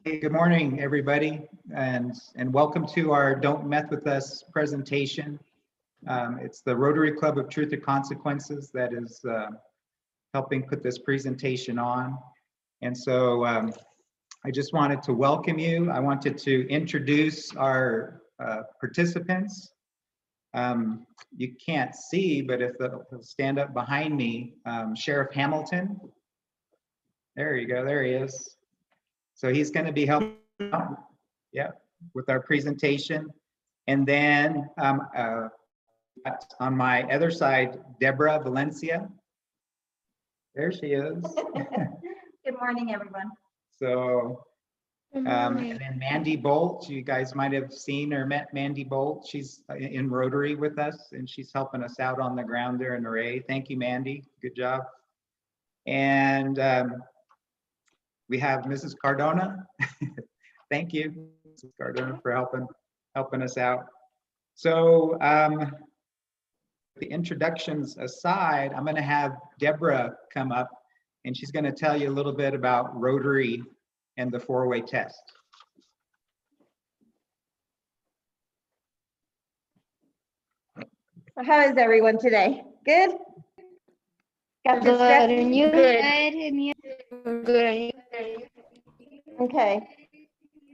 Hey, good morning, everybody, and welcome to our Don't Meth With Us presentation. It's the Rotary Club of Truth and Consequences that is helping put this presentation on. And so I just wanted to welcome you. I wanted to introduce our participants. You can't see, but if they'll stand up behind me, Sheriff Hamilton. There you go, there he is. So he's going to be helping out, with our presentation. And then on my other side, Deborah Valencia. There she is. Good morning, everyone. So, and then Mandy Bolt, you guys might have seen or met Mandy Bolt. She's in Rotary with us, and she's helping us out on the ground there in Arrey. Thank you, Mandy. Good job. And we have Mrs. Cardona. Thank you, Mrs. Cardona, for helping us out. So the introductions aside, I'm going to have Deborah come up, and she's going to tell you a little bit about Rotary and the four-way test. How is everyone today? Good? Got your step? Good. Okay.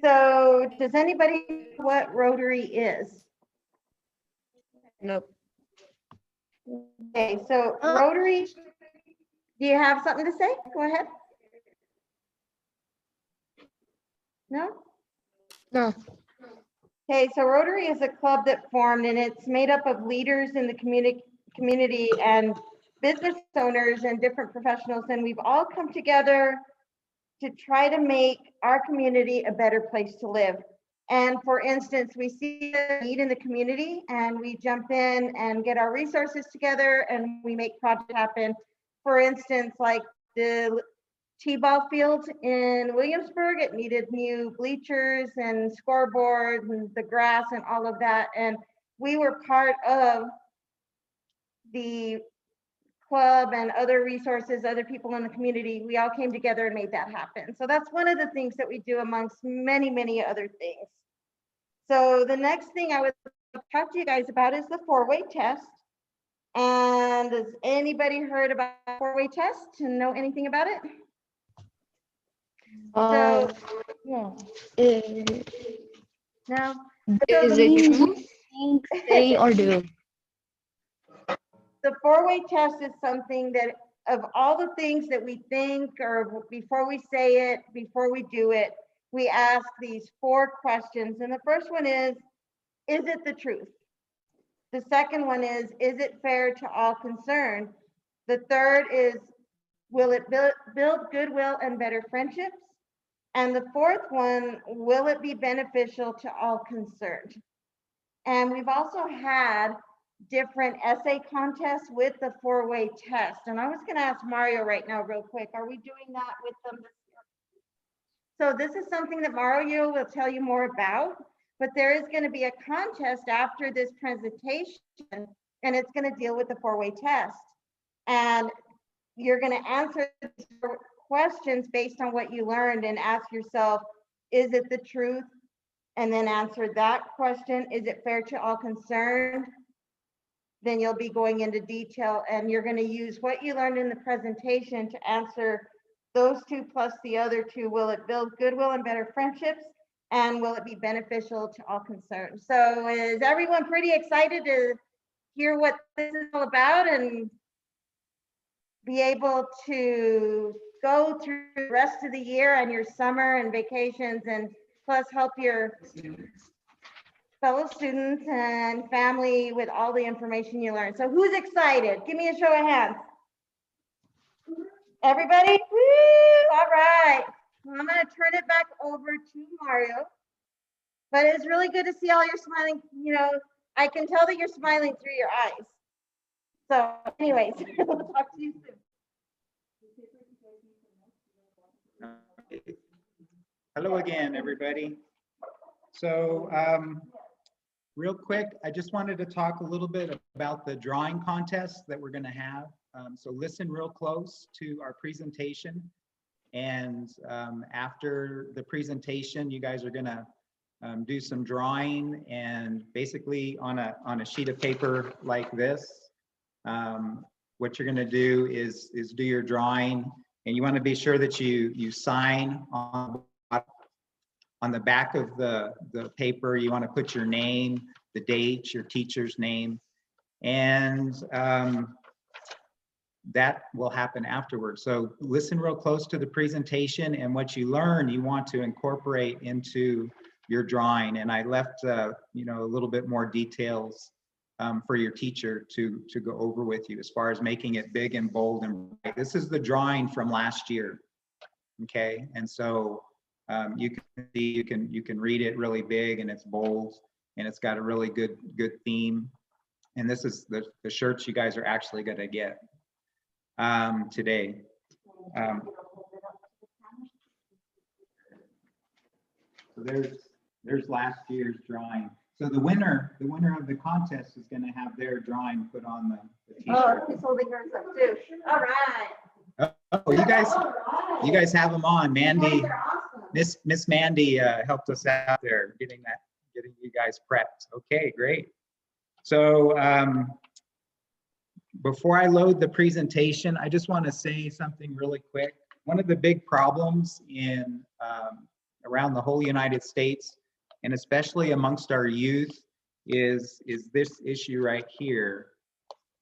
So does anybody know what Rotary is? Nope. Okay, so Rotary, do you have something to say? Go ahead. No? No. Okay, so Rotary is a club that formed, and it's made up of leaders in the community and business owners and different professionals, and we've all come together to try to make our community a better place to live. And for instance, we see a need in the community and we jump in and get our resources together and we make projects happen. For instance, like the T-ball field in Williamsburg, it needed new bleachers and scoreboards and the grass and all of that. And we were part of the club and other resources, other people in the community. We all came together and made that happen. So that's one of the things that we do amongst many, many other things. So the next thing I would talk to you guys about is the four-way test. And has anybody heard about the four-way test and know anything about it? So, No. no. Is it true? Say or do? The four-way test is something that of all the things that we think or before we say it, before we do it, we ask these four questions. And the first one is it the truth? The second one is it fair to all concerned? The third is, will it build goodwill and better friendships? And the fourth one, will it be beneficial to all concerned? And we've also had different essay contests with the four-way test. And I was going to ask Mario right now real quick, are we doing that with them this year? So this is something that Mario will tell you more about, but there is going to be a contest after this presentation, and it's going to deal with the four-way test. And you're going to answer questions based on what you learned and ask yourself, is it the truth? And then answer that question, is it fair to all concerned? Then you'll be going into detail and you're going to use what you learned in the presentation to answer those two plus the other two. Will it build goodwill and better friendships? And will it be beneficial to all concerned? So is everyone pretty excited to hear what this is all about and be able to go through the rest of the year and your summer and vacations and plus help your fellow students and family with all the information you learned. So who's excited? Give me a show of hands. Everybody? Woo! All right. Well, I'm going to turn it back over to Mario. But it's really good to see all your smiling. You know, I can tell that you're smiling through your eyes. So anyways, we'll talk to you soon. Hello again, everybody. So real quick, I just wanted to talk a little bit about the drawing contest that we're going to have. So listen real close to our presentation. And after the presentation, you guys are gonna do some drawing, and basically on a sheet of paper like this, what you're gonna do is do your drawing, and you wanna be sure that you sign on the back of the paper. You wanna put your name, the date, your teacher's name, and that will happen afterwards. So listen real close to the presentation, and what you learn, you want to incorporate into your drawing. And I left, you know, a little bit more details for your teacher to go over with you as far as making it big and bold and bright. This is the drawing from last year, okay? And so you can see, you can read it really big, and it's bold, and it's got a really good theme. And this is the shirts you guys are actually going to get today. So there's last year's drawing. So the winner of the contest is going to have their drawing put on the t-shirt. Oh, he's holding hers up too. All right. Oh, you guys have them on. Mandy, They're awesome. Miss Mandy helped us out there getting you guys prepped. Okay, great. So before I load the presentation, I just want to say something really quick. One of the big problems in around the whole United States, and especially amongst our youth, is this issue right here.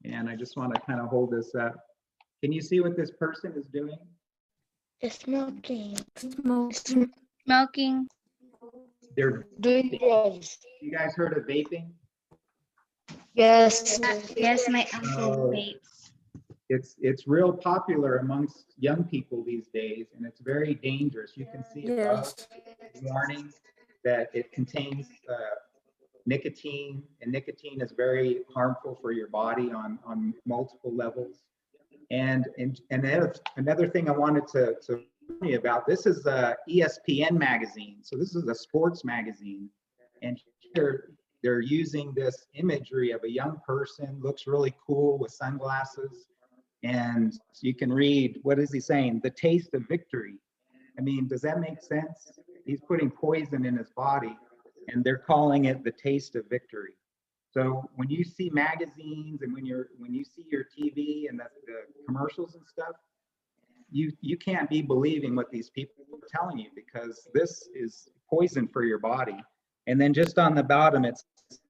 And I just want to kind of hold this up. Can you see what this person is doing? Smoking. Smoking. They're Doing drugs. You guys heard of vaping? Yes. Yes, my uncle Oh. vapes. It's real popular amongst young people these days, and it's very dangerous. You can see above warning that it contains nicotine, and nicotine is very harmful for your body on multiple levels. And another thing I wanted to tell you about, this is ESPN magazine. So this is a sports magazine, and here they're using this imagery of a young person, looks really cool with sunglasses, and you can read, what is he saying? The taste of victory. I mean, does that make sense? He's putting poison in his body, and they're calling it the taste of victory. So when you see magazines, and when you see your TV and the commercials and stuff, you can't be believing what these people are telling you, because this is poison for your body. And then just on the bottom, it's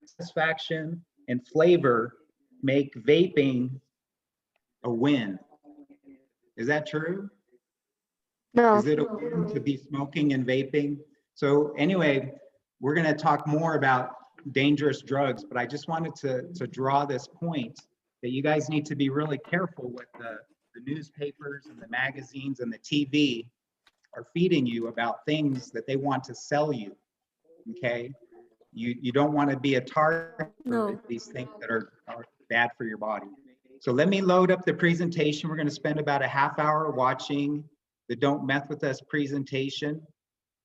satisfaction and flavor make vaping a win. Is that true? No. Is it a win to be smoking and vaping? So anyway, we're going to talk more about dangerous drugs, but I just wanted to draw this point that you guys need to be really careful what the newspapers and the magazines and the TV are feeding you about things that they want to sell you. Okay, you don't want to be a target for these things that are bad for your body. So let me load up the presentation. We're going to spend about a half hour watching the Don't Meth With Us presentation.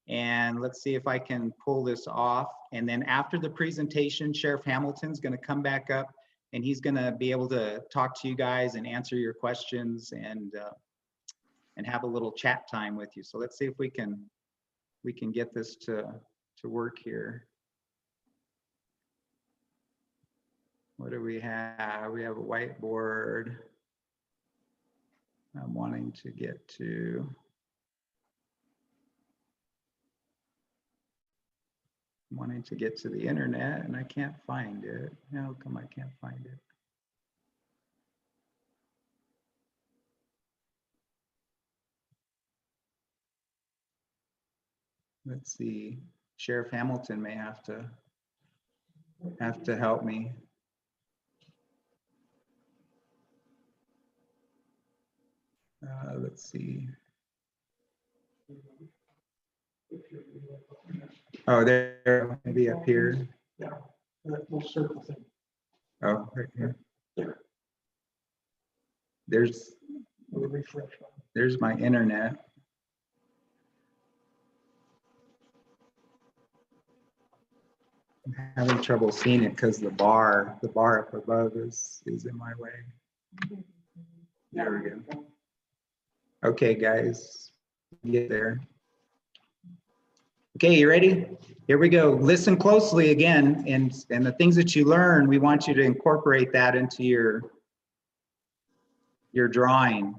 And let's see if I can pull this off. And then after the presentation, Sheriff Hamilton's going to come back up, and he's going to be able to talk to you guys and answer your questions and have a little chat time with you. So let's see if we can get this to work here. What do we have? We have a whiteboard. I'm wanting to get to. Wanting to get to the internet, and I can't find it. How come I can't find it? Let's see. Sheriff Hamilton may have to help me. Let's see. Oh, there, maybe up here. Yeah, that little circle thing. Oh, right here. There. There's We'll refresh. there's my internet. I'm having trouble seeing it because the bar up above is in my way. There we go. Okay, guys, get there. Okay, you ready? Here we go. Listen closely again, and the things that you learn, we want you to incorporate that into your drawing.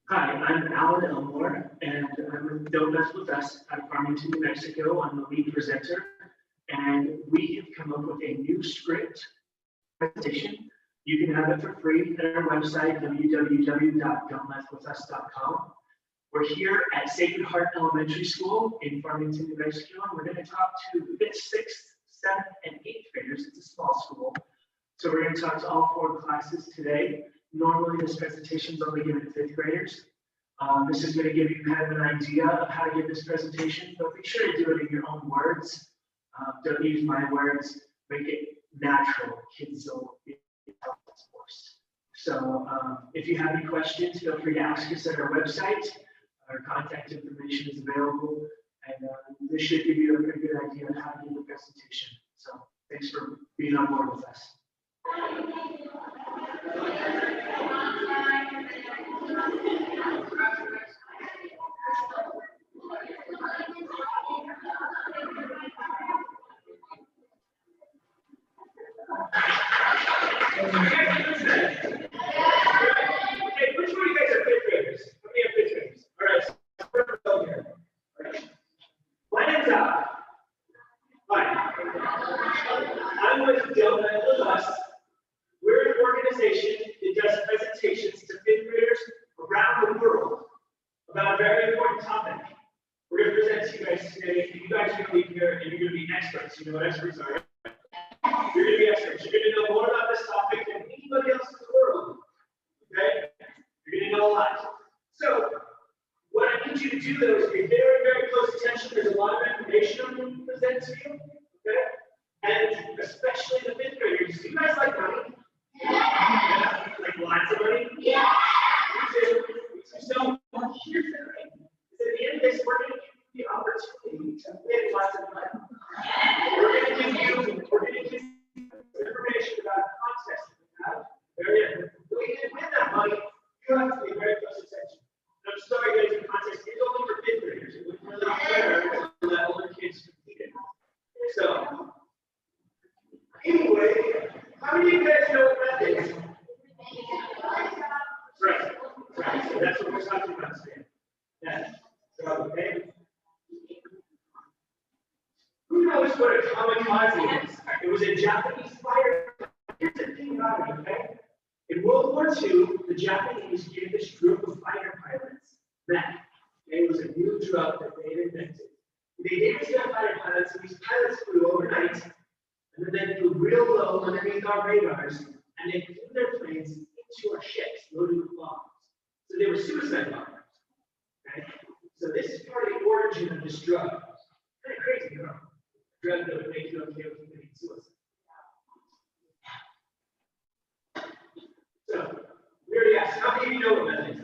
Hi, I'm Alan Elmore, and I'm with Don't Mess With Us at Farmington, New Mexico. I'm the lead presenter, and we have come up with a new script presentation. You can have it for free at our website, www.don'tmesswithus.com. We're here at Sacred Heart Elementary School in Farmington, New Mexico, and we're going to talk to 5th, 6th, 7th, and 8th graders. It's a small school. So we're going to talk to all 4 classes today. Normally, this presentation is only given to 5th graders. This is going to give you kind of an idea of how to give this presentation, but be sure to do it in your own words. Don't use my words. Make it natural. Kids will be forced. So if you have any questions, feel free to ask us at our website. Our contact information is available, and this should give you a pretty good idea of how to give the presentation. So thanks for being on board with us. Okay, which one of you guys are 5th graders? How many are 5th graders? All right, so we're going here. All right. My name's Al. Hi. I'm with Don't Mess With Us. We're an organization that does presentations to 5th graders around the world about a very important topic. We're going to present to you guys today. You guys are going to leave here and you're going to be experts. You know what experts are, right? You're going to be experts. You're going to know more about this topic than anybody else in the world. Okay? You're going to know a lot. So, what I need you to do though is pay very, very close attention. There's a lot of information I'm going to present to you. Okay? And especially the 5th graders. Do you guys like money? Yeah. Like lots of money? Yeah. So, here's the thing. At the end of this, we're going to give you the opportunity to win lots of money. We're going to give you information about the contest that we have. When you win that money, you have to pay very close attention. And I'm sorry, guys, the contest is only for 5th graders. It wouldn't really be fair to let older kids compete in it. So, anyway, how many of you guys know what Meth is? Right. So that's what we're talking about today. Yeah. So, okay. Who knows what a kamikaze is? It was a Japanese fighter. Here's the thing about it, okay? In World War II, the Japanese gave this group of fighter pilots meth. It was a new drug that they had invented. They gave it to their fighter pilots, and these pilots flew overnight, and then they flew real low underneath our radars, and they flew their planes into our ships loaded with bombs. So they were suicide bombers. Okay? So this is part of the origin of this drug. Kind of crazy, huh? Drug that would make you okay with committing suicide. So, we already asked, how many of you know what meth is?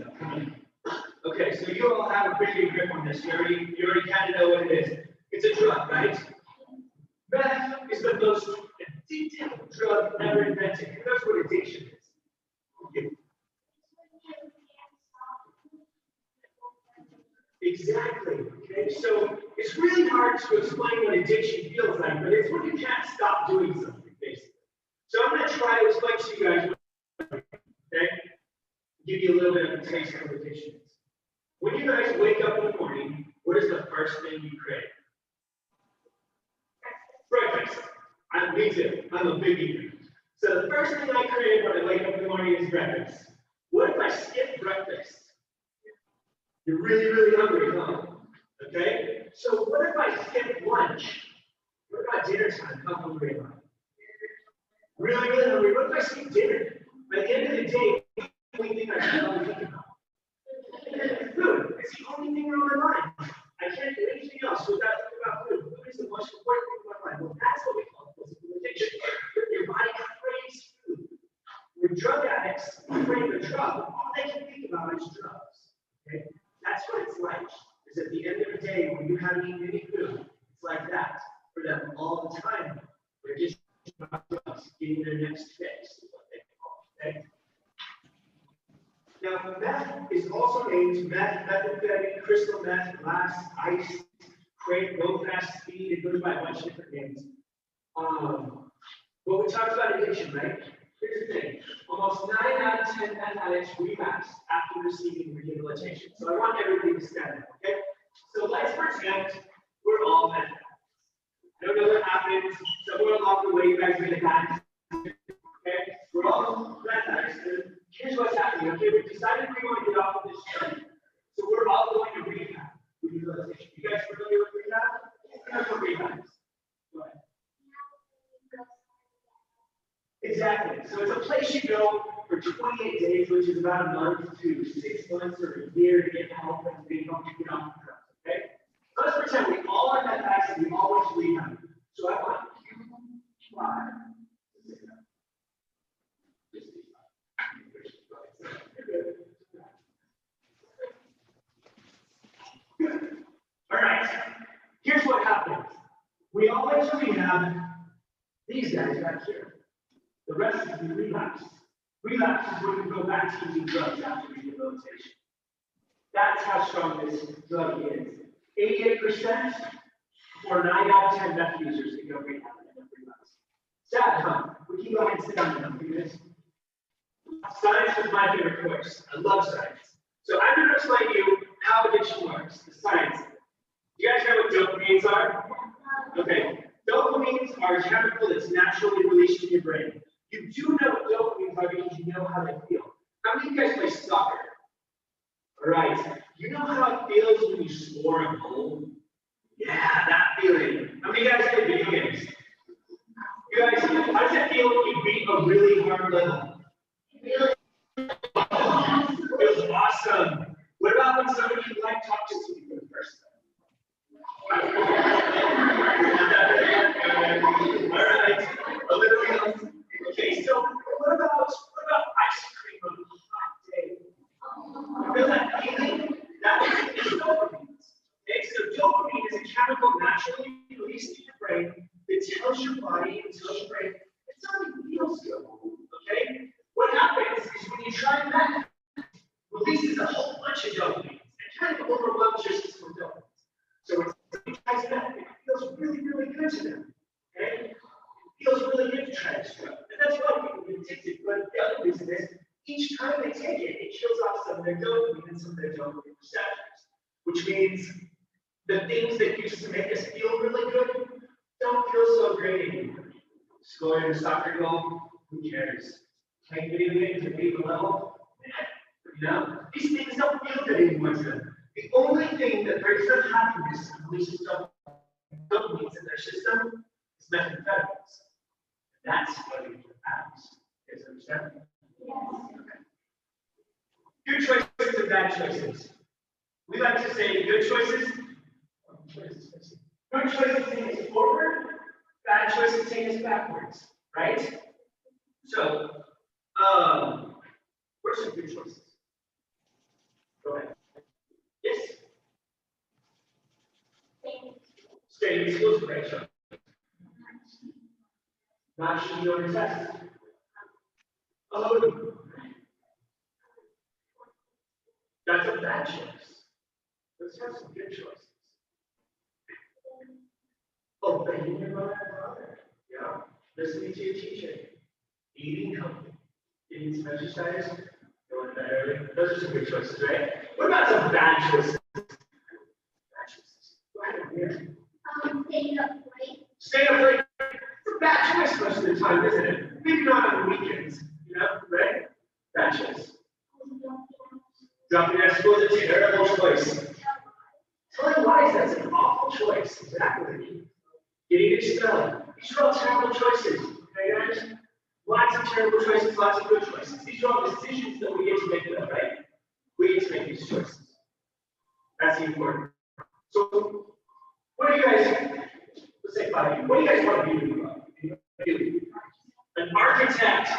Okay, so you all have a pretty good grip on this. You already kind of know what it is. It's a drug, right? Meth is the most addictive drug ever invented. And that's what addiction is. Okay. Exactly. Okay, so it's really hard to explain what addiction feels like, but it's when you can't stop doing something, basically. So I'm going to try to explain to you guys what, okay? Give you a little bit of a taste of what addiction is. When you guys wake up in the morning, what is the first thing you crave? Breakfast. Me too. I'm a big eater. So the first thing I crave when I wake up in the morning is breakfast. What if I skip breakfast? You're really, really hungry, huh? Okay? So what if I skip lunch? What about dinner time? How hungry am I? Really, really hungry. What if I skip dinner? By the end of the day, the only thing I should probably think about. Food. It's the only thing on my mind. I can't do anything else without thinking about food. Food is the most important thing in my life. Well, that's what we call physical addiction. Your body craves food. When drug addicts crave a drug, all they can think about is drugs. Okay? That's what it's like. Is at the end of the day, when you haven't eaten any food, it's like that for them all the time. They're just about drugs. drugs, getting their next fix, is what they call it. Okay? Now, meth is also named meth, methamphetamine, crystal meth, glass, ice, crank, low fast speed. It goes by a bunch of different names. But we talked about addiction, right? Here's the thing. Almost 9 out of 10 meth addicts relapse after receiving rehabilitation. So I want everybody to stand up, okay? So let's pretend we're all meth addicts. I don't know what happens. Somewhere along the way, you guys are going to die. Okay? We're all meth addicts. Here's what's happening. Okay, we decided we want to get off of this journey. So we're all going to rehab. Rehabilitation. You guys familiar with rehab? Here's what rehab is. Go ahead. Exactly. So it's a place you go for 28 days, which is about a month to 6 months or a year to get help and to get off the drugs. Okay? So let's pretend we all are meth addicts and we all want to rehab. So I want you to try. Good. All right. Here's what happens. We all went to rehab. These guys back here. The rest is the relapse. Relapse is when you go back to using drugs after rehabilitation. That's how strong this drug is. 88% or 9 out of 10 meth users that go rehab and end up relapse. Sad, huh? We can go ahead and sit down and do this. Science is my favorite course. I love science. So I'm going to explain to you how addiction works, the science. Do you guys know what dopamines are? Okay. Dopamines are a chemical that's naturally released in your brain. You do know what dopamines are because you know how they feel. How many of you guys play soccer? All right. You know how it feels when you score a goal? Yeah, that feeling. How many of you guys play video games? You guys, how does it feel when you beat a really hard level? It feels awesome. What about when somebody you like talks to you for the first time? All right. A little else. Okay, so what about ice cream on a hot day? You feel that feeling? That is dopamine. Okay, so dopamine is a chemical naturally released in your brain that tells your body and tells your brain it something feels good. Okay? What happens is when you try meth, releases a whole bunch of dopamine and kind of overwhelms your system with dopamine. So when somebody tries meth, it feels really, really good to them. Okay? It feels really good to try this drug. And that's why people get addicted. But the other reason is each time they take it, it kills off some of their dopamine and some of their dopamine receptors, which means the things that used to make us feel really good don't feel so great anymore. Scoring a soccer goal, who cares? Playing video games at beat the level, you know, these things don't feel good anymore to them. The only thing that brings them happiness and releases dopamine in their system is methamphetamines. That's what it happens. You guys understand? Yes. Okay. Good choices and bad choices. We like to say good choices. Good choices take us forward. Bad choices take us backwards. Right? So, where's some good choices? Go ahead. Yes? Staying in school is a great choice. Not cheating on your tests. Oh, that's a bad choice. Let's have some good choices. Obeying your mother and father. Yeah. Listening to your teacher. Eating healthy. Getting some exercise. Going to bed early. Those are some good choices, right? What about some bad choices? Bad choices. Go ahead. Yeah. Staying up late. Staying up late. It's a bad choice most of the time, isn't it? Maybe not on the weekends, you know, right? Bad choice. Dropping out of school is a terrible choice. Telling lies, that's an awful choice. Exactly. Getting expelled. These are all terrible choices. Okay, guys? Lots of terrible choices, lots of good choices. These are all decisions that we get to make, though, right? We get to make these choices. That's the important. So, what do you guys, let's say 5 of you, what do you guys want to be when you grow up? An architect.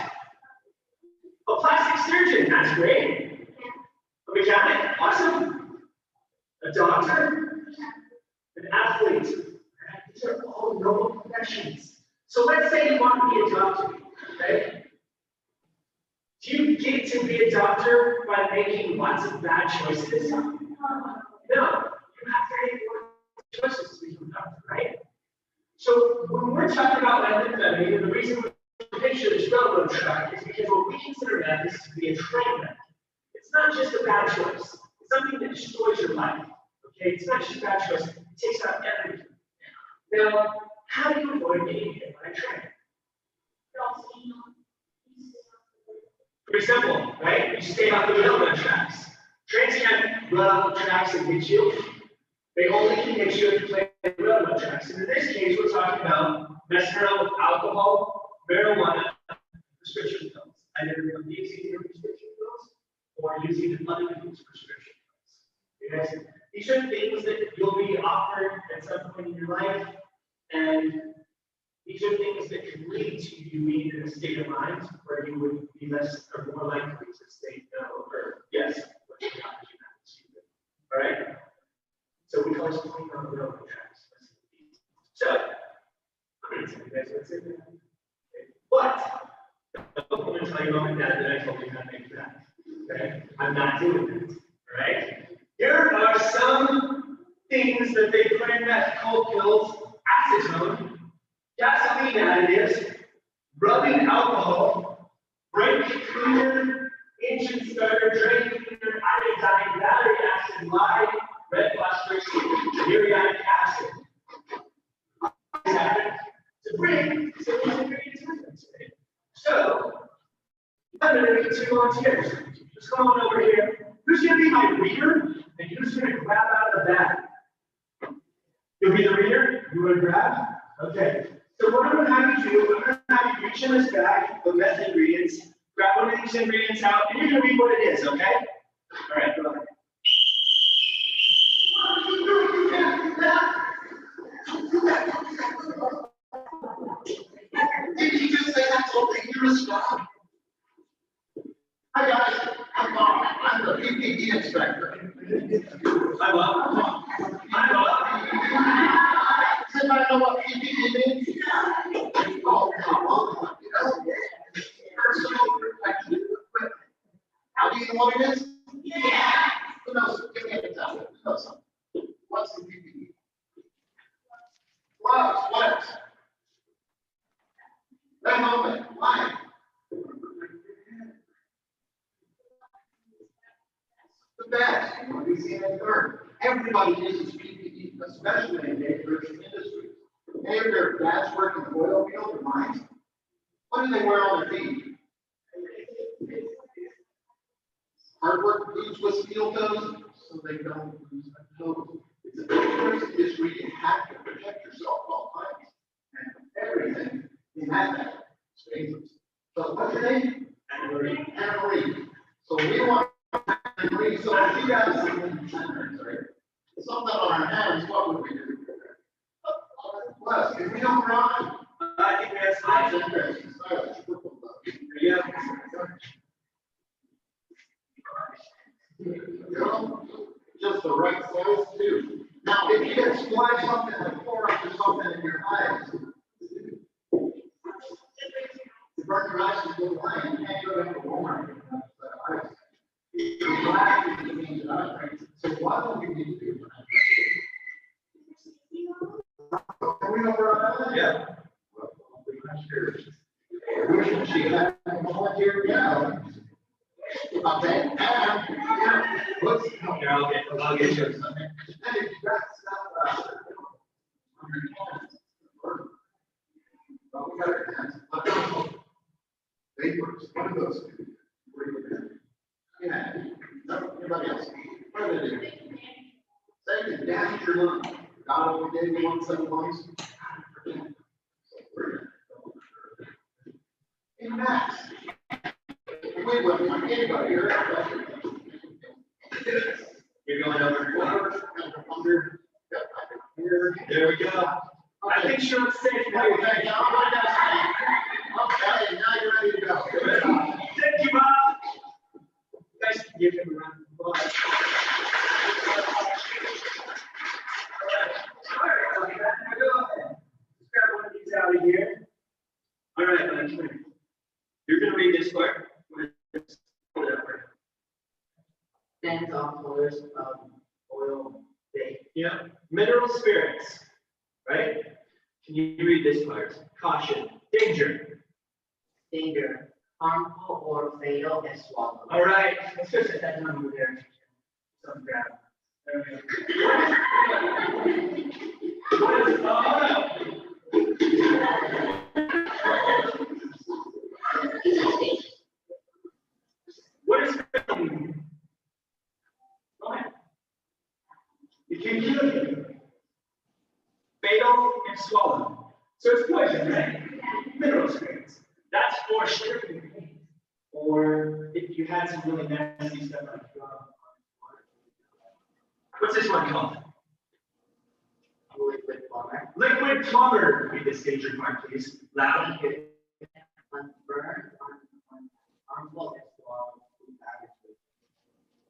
A plastic surgeon, that's great. A mechanic, awesome. A doctor. An athlete. These are all noble professions. So let's say you want to be a doctor, okay? Do you get to be a doctor by making lots of bad choices? No. You have to make choices to become a doctor, right? So when we're talking about methamphetamine, and the reason we picture this railroad track is because what we consider meth is to be a train wreck. It's not just a bad choice. It's something that destroys your life. Okay, it's not just a bad choice. It takes out everything. Now, how do you avoid getting hit by a train? Pretty simple, right? You stay off the railroad tracks. Trains can't run off the tracks and hit you. They only can hit you if you play the railroad tracks. And in this case, we're talking about messing around with alcohol, marijuana, prescription pills. Either using your prescription pills or using the unused prescription pills. Okay? These are things that you'll be offered at some point in your life, and these are things that can lead to you being in a state of mind where you would be less or more likely to say no or yes, what you have to do. All right? So we call this playing on the railroad tracks. So, I'm going to tell you guys what's in there. But, I'm going to tell you mom and dad that I told you how to make that. Okay? I'm not doing that. All right? Here are some things that they put in meth: cold pills, acetone, gasoline additives, rubbing alcohol, brake cleaner, engine starter, drain cleaner, iodine, battery acid, lye, red phosphorus, muriatic acid. To bring some ingredients with them today. So, I'm going to need 2 volunteers. Just come on over here. Who's going to be my reader? And who's going to grab out of the bag? You'll be the reader? You want to grab? Okay. So what I'm going to have you do, I'm going to have you reach in this bag of meth ingredients, grab one of these ingredients out, and you're going to read what it is, okay? All right, go ahead. Did you just say that's all the heroes got? Hi guys, I'm Bob. I'm the PPE inspector. Hi, Bob. Hi, Bob. Does anybody know what PPE means? Oh, come on. You know, personal protection equipment. How do you know what it is? Yeah. Who knows? Give me an example. Who knows something? What's the PPE? Gloves. What else? Red helmet. Why? The best. You want to be seen as third. Everybody uses PPE, especially in dangerous industries. Hey, their dads work in the oil field or mines. What do they wear on their feet? Hard work boots with steel toes, so they don't lose their toes. It's a dangerous industry. You have to protect yourself at all times. And everything in that bag is dangerous. So what's your name? Anne-Marie. So we want Anne-Marie. So if you guys see something on our hands, what would we do? Plus, if we don't run, I think that's nice. Yeah. Just the right size too. Now, if you get splash something like 4 or something in your eyes, you burn your eyes and go blind. You can't go into Walmart. So what do we need to do? Can we over on that? Yeah. Wishing she had a volunteer now. Okay. Let's. Here, I'll get you. And if you got stuff, on your hands, well, we got our hands. Vapors, what are those? Yeah. No, anybody else? What do they do? They can damage your lungs. God only gave you 1 set of lungs. In max. We wouldn't want anybody here. You're going over Under. Here. There we go. I think sure it's safe now. Okay, now I'm going to stand. Okay, now you're ready to go. Thank you, Bob. Guys, give him a round of applause. All right, now go ahead. Let's grab one of these out of here. read this part? Whatever. Stands on colors of oil base. Yeah. Mineral spirits, right? Can you read this part? Caution. Danger. Danger, harmful or fatal if swallowed. All right. Let's just set that number there. Some grab. There we go. What is, oh, no. What is go ahead. It can kill you. Fatal if swallowed. So it's poison, right? Mineral spirits. That's for stripping paint. Or if you had some really nasty stuff like what's this one called? Liquid plumber. Liquid plumber. Read this danger part, please. Loud. Unburned, harmful if swallowed.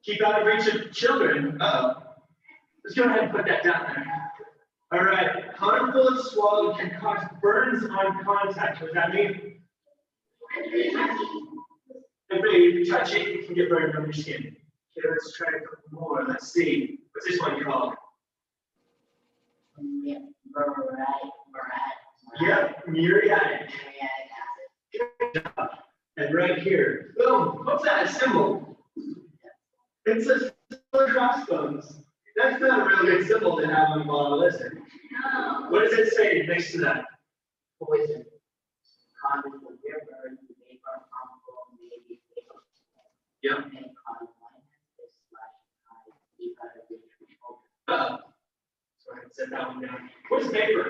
Keep out of reach of children. Uh-oh. Let's go ahead and put that down there. All right. Harmful if swallowed can cause burns on contact. What does that mean? If you touch it, you can get burned on your skin. Okay, let's try a couple more. Let's see. What's this one called? Yep, muriatic. Good job. And right here, boom. What's that? A symbol. It says crossbones. That's not a real good symbol to have on a bottle, is it? No. What does it say next to that? Poison. Causes severe burns made from harmful maybe fatal. Yep. May cause blindness, /eye, keep out of reach of children. Uh-oh. So I set that one down. What's vapor?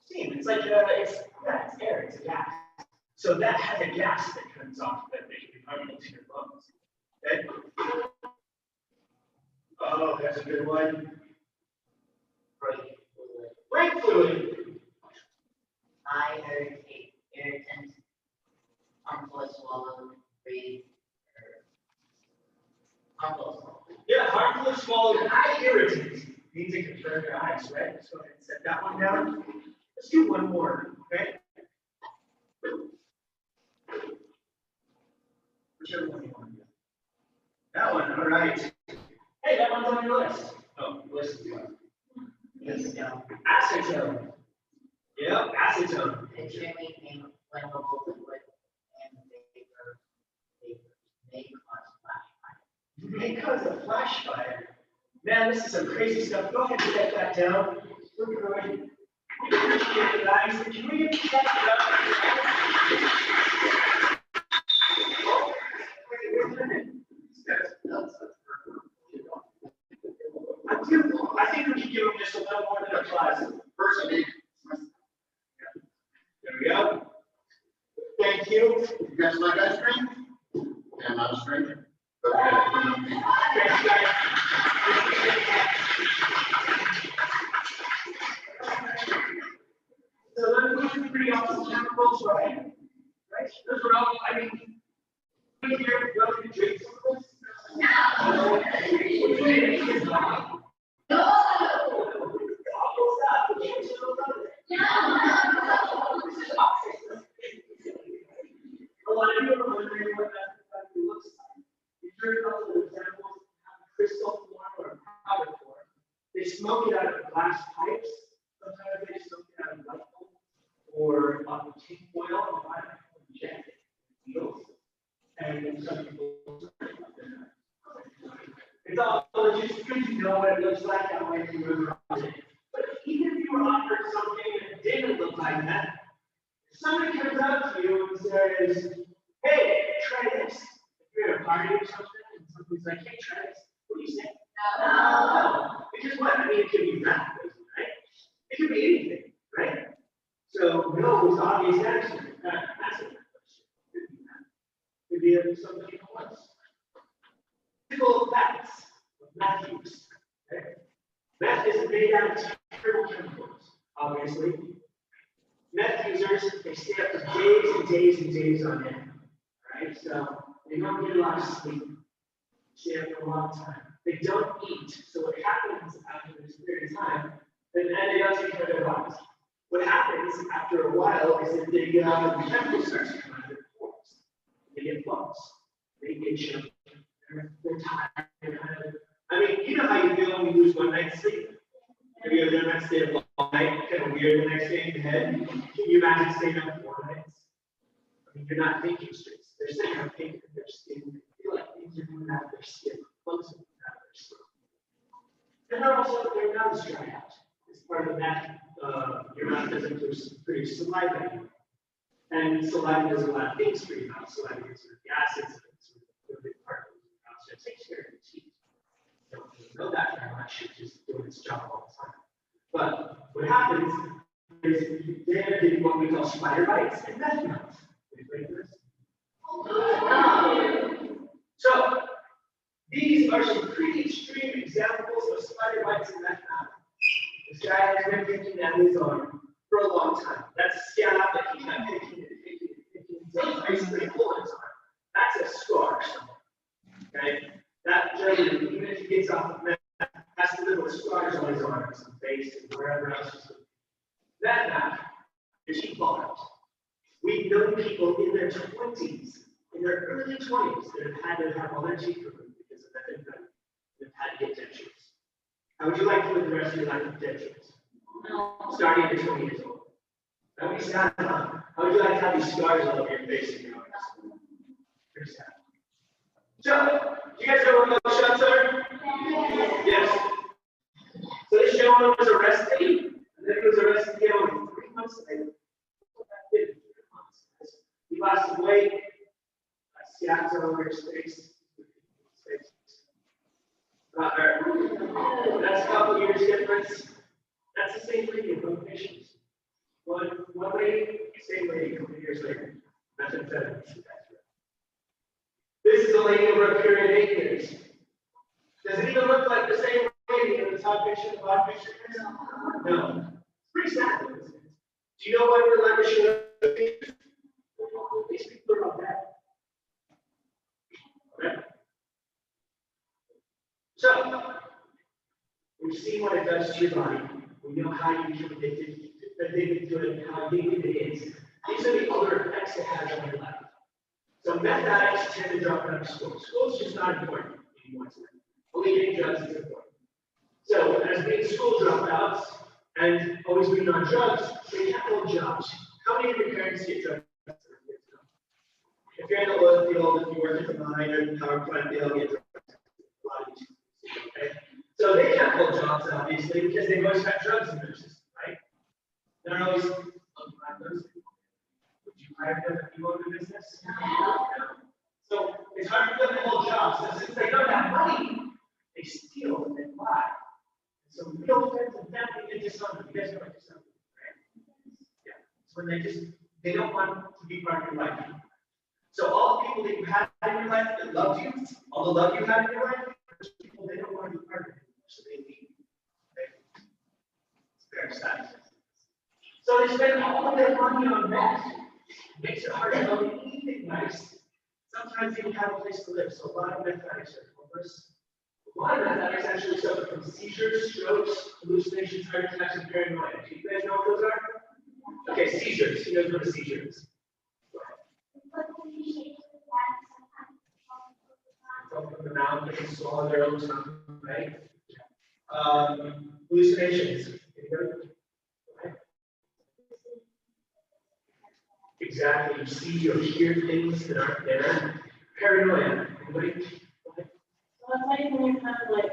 Steam. It's like it's air. It's a gas. So that has a gas that comes off that may be harmful to your lungs. Okay. Oh, that's a good one. Brake fluid. Eye irritant, harmful if swallowed, breathe. Harmful if swallowed. Yeah, harmful if swallowed. Eye irritant means it can burn your eyes, right? So go ahead and set that one down. Let's do one more, okay? Whichever one you want to do. That one, all right. Hey, that one's on your list. Oh, list is one. Yes, no. Acetone. Yep, acetone. Extremely flammable liquid and vapor may cause flash fire. May cause a flash fire. Man, this is some crazy stuff. Go ahead and set that down. Look at right. We appreciate it, guys. Can we get that down? I think we can give them just a little more than applause. First, I need, There we go. Thank you. you guys like ice cream? Yeah, I'm not a stranger. Okay. Thanks, guys. So let's go through pretty awesome chemicals, right? Right? Those are all, I mean, here, go to drink some of this. A lot of you are wondering what that looks like. These are a couple of examples of crystal form or powder form. They smoke it out of glass pipes. Sometimes they smoke it out of light bulbs or tin foil. A lot of people inject it in needles. And some people. It's all just good to know what it looks like that way you move around it. But even if you were offered something that didn't look like that, if somebody comes up to you and says, hey, try this. If you're at a party or something, and somebody's like, hey, try this. What do you say? No. Because what? I mean, it could be that person, right? It could be anything, right? So no is obvious answer. That's a good question. Could be something else. Physical effects of meth use. Okay? Meth is made out of terrible chemicals, obviously. Meth users, they stay up for days and days and days on end. Right? So they don't get a lot of sleep. Stay up for a long time. They don't eat. So what happens after this period of time, then they don't take care of their bodies. what happens after a while is that the chemical starts to come out of their pores. They get bumps, they get choked, they're tired. I mean, you know how you feel when you lose one night's sleep? Have you ever done that stay up all night, kind of weird the next day in your head? Can you imagine staying up 4 nights? I mean, you're not thinking straight. They're sitting there thinking their skin. They feel like things are coming out of their skin, close to out of their skin. And they're also, their mouths dry out. It's part of the meth. Your mouth doesn't produce saliva. And saliva does a lot of things for your mouth. Saliva gets rid of the acids, it's a big part of your mouth. So it takes care of your teeth. You don't really know that very much, it's just doing its job all the time. But what happens is they're getting what we call spider bites and meth mouths. So these are some pretty extreme examples of spider bites and meth mouth. This guy has been picking at his arm for a long time. That's a scab that he kept picking until he's basically pulling his arm. That's a scar somewhere. Okay? That gentleman, even if he gets off of meth, has to live with scars on his arms and face and wherever else he's living. That mouth, your teeth fall out. We've known people in their 20s, in their early 20s, that have had to have all their teeth removed because of methamphetamine. They've had to get dentures. How would you like to live the rest of your life with dentures? No. Starting at 20 years old. That would be sad, huh? How would you like to have these scars all over your face and your arms? Pretty sad. So, do you guys know what those shots are? Yes. So this gentleman was arrested, and then he was arrested again only 3 months later. He lost some weight, scabs all over his face. That's a couple years difference. That's the same lady in both patients. One lady, same lady a couple years later. Methamphetamines. This is a lady over a period of 8 years. Does it even look like the same lady in the top picture and the bottom picture? No. It's pretty sad. Do you know what your life should? These people are all dead. Okay? So, we've seen what it does to your body. We know how you become addicted to it, how addictive it is. These are the other effects it has on your life. So meth addicts tend to drop out of school. School's just not important anymore. Only getting drugs is important. So as being school dropouts and always being on drugs, they can't hold jobs. How many of your parents get drugs? If you're in the oil field, if you work at the mine or the power plant, they all get drugs. A lot of these things, okay? So they can't hold jobs, obviously, because they've always got drugs in their system, right? They're always looking at those. Would you hire them if you owned a business? No. So it's hard for them to hold jobs. So since they don't have money, they steal and they lie. So real friends and family get dishonest. You guys know what dishonest is, right? Yeah. It's when they don't want to be part of your life. So all the people that you had in your life that loved you, all the love you had in your life, those people, they don't want to be part of it. So they leave. Okay? It's very sad. So they spend all of their money on meth. It makes it hard to own anything nice. Sometimes you don't have a place to live. So a lot of meth addicts are homeless. A lot of meth addicts actually suffer from seizures, strokes, hallucinations, heart attacks, and paranoia. Do you guys know what those are? Okay, seizures. Who knows what a seizure is? From the mouth, they can swallow their own tongue, right? Hallucinations. Right? Exactly. You see or hear things that aren't there. Paranoia. Anybody? So it's like when you're kind of like,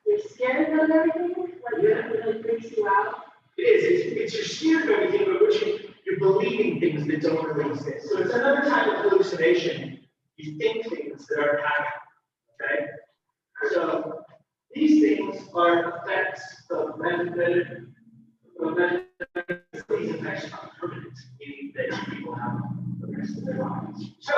you're scared of everything, like it really freaks you out. It is. It's you're scared of everything, but you're believing things that don't really exist. So it's another type of hallucination. You think things that are happening. Okay? So these things are effects of methamphetamine. These effects are permanent, meaning that people have the rest of their lives. So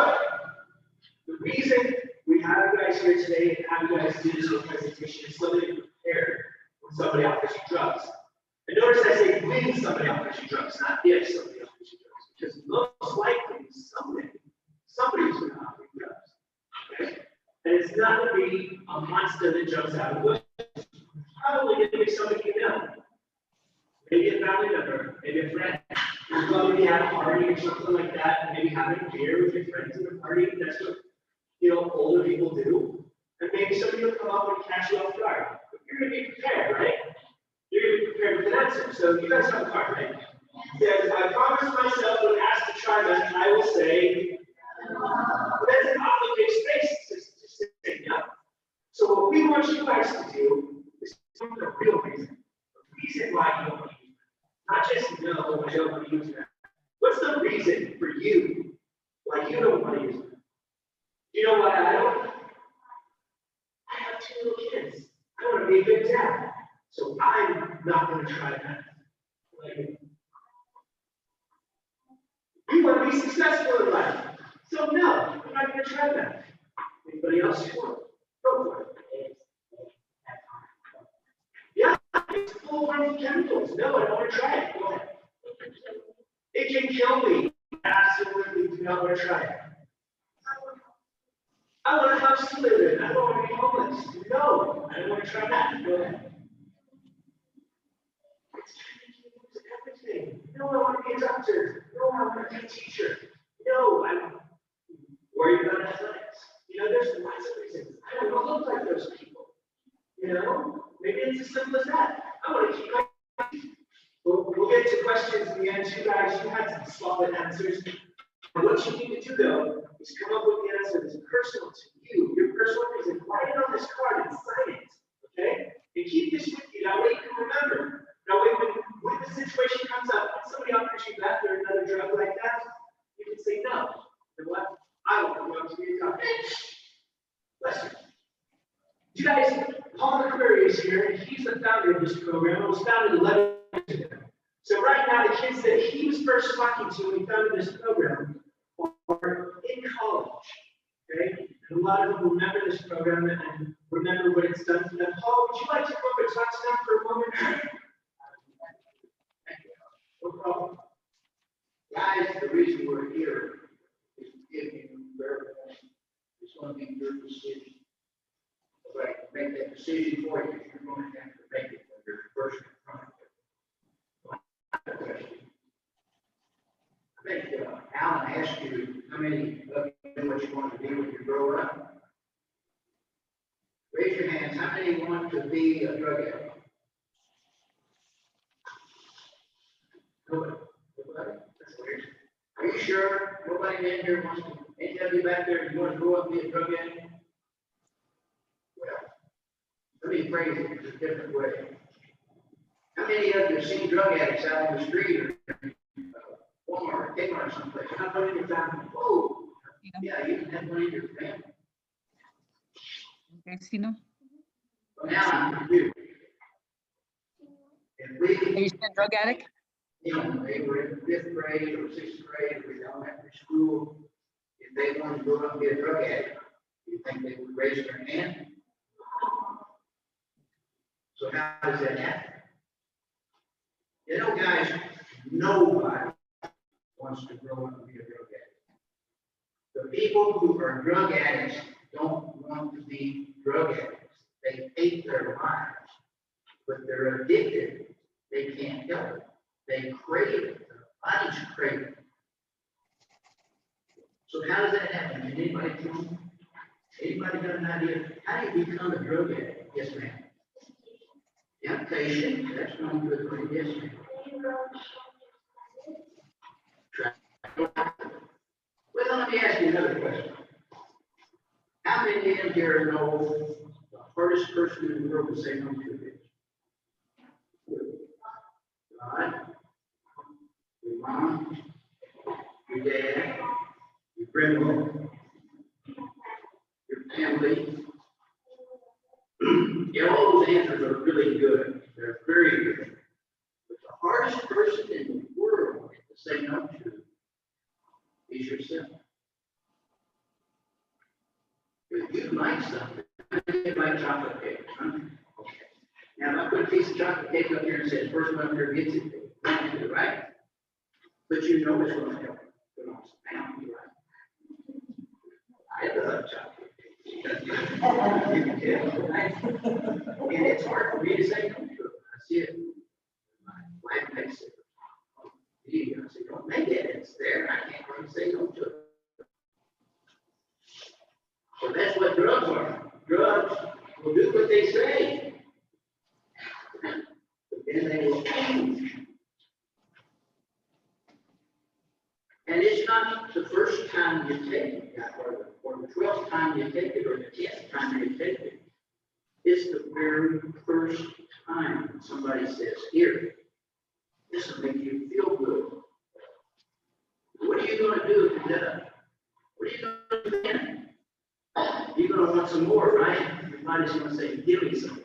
the reason we have you guys here today and have you guys do this whole presentation is so that you're prepared when somebody offers you drugs. And notice I say when somebody offers you drugs, not if somebody offers you drugs, because most likely somebody's going to offer you drugs. Okay? And it's not going to be a monster that jumps out of the bush. It's probably going to be somebody you know. Maybe a friend. You'd love to be at a party or something like that, and maybe having a beer with your friends at a party. That's what, older people do. And maybe somebody will come up and catch you off guard. But you're going to be prepared, right? You're going to be prepared with an answer. So you guys have a card, right? It says, I promise myself when asked to try that, I will say, but that's an obligated space to say no. So what we want you guys to do is come to the real reason. The reason why you don't want to use it. Not just no, I don't want to use it. What's the reason for you why you don't want to use it? You know what I don't? I have 2 little kids. I want to be a good dad. So I'm not going to try that. Like, you want to be successful in life. So no, I'm not going to try that. Anybody else want? Go for it. Yeah, it's full of chemicals. No, I don't want to try it. Go ahead. It can kill me. Absolutely do not want to try it. I want a house to live in. I don't want to be homeless. No, I don't want to try that. Go ahead. It's everything. No, I want to be a doctor. No, I want to be a teacher. No, I'm worried about athletics. There's lots of reasons. I don't want to look like those people. Maybe it's as simple as that. I want to keep my. We'll get to questions in the end. You guys, you had some solid answers. And what you need to do, though, is come up with the answer that's personal to you. Your personal reason. Write it on this card and sign it. Okay? And keep this with you. That way you can remember. That way when the situation comes up, when somebody offers you meth or another drug like that, you can say no. You know what? I don't want to be a doctor. Bless you. You guys, Paul McCurry is here, and he's the founder of this program. It was founded 11 years ago. So right now, the kids that he was first talking to when he founded this program are in college. Okay? And a lot of them remember this program and remember what it's done for them. Paul, would you like to come up and talk to them for a moment? No problem. Guys, the reason we're here is to give you clarification. It's going to be your decision. But make that decision for you. You're going to have to make it when you're first confronted. I think Alan asked you how many of you know what you want to be when you grow up. Raise your hands. How many want to be a drug addict? Nobody. Nobody. That's weird. Are you sure nobody in here wants to? Any of you back there, you want to grow up and be a drug addict? Well, let me phrase it a different way. How many of you have seen drug addicts out on the street or Walmart, Kmart, someplace? How many of you found, oh, yeah, you can have one in your family. Vecino. Well, now I'm confused. If we, Are you still a drug addict? they were in 5th grade or 6th grade, or in elementary school, if they wanted to grow up and be a drug addict, do you think they would raise their hand? So how does that happen? Guys, nobody wants to grow up and be a drug addict. The people who are drug addicts don't want to be drug addicts. They hate their lives, but they're addicted. They can't help it. They crave it. Their bodies crave it. So how does that happen? Can anybody tell me? Anybody got an idea? How do you become a drug addict? Yes, ma'am. Temptation. That's one good thing. Yes, ma'am. Well, let me ask you another question. How many in here know the hardest person in the world to say no to a bitch? God, your mom, your dad, your grandma, your family. Yeah, all those answers are really good. They're very good. But the hardest person in the world to say no to is yourself. If you like something, you like chocolate cake, huh? Okay. Now, if I put a piece of chocolate cake up here and say, the first one up here gets it, right? But you know it's going to help. Put on some pound, right? I love chocolate cake. You can tell, right? And it's hard for me to say no to it. I see it. My wife makes it. I get it, it's there, I can't really say no to it. So that's what drugs are. Drugs will do what they say. But then they will change. And it's not the first time you take it, or the 12th time you take it, or the 10th time you take it. It's the very first time somebody says, here, this will make you feel good. What are you going to do if you get up? What are you going to do then? You're going to want some more, right? Your body's going to say, give me something.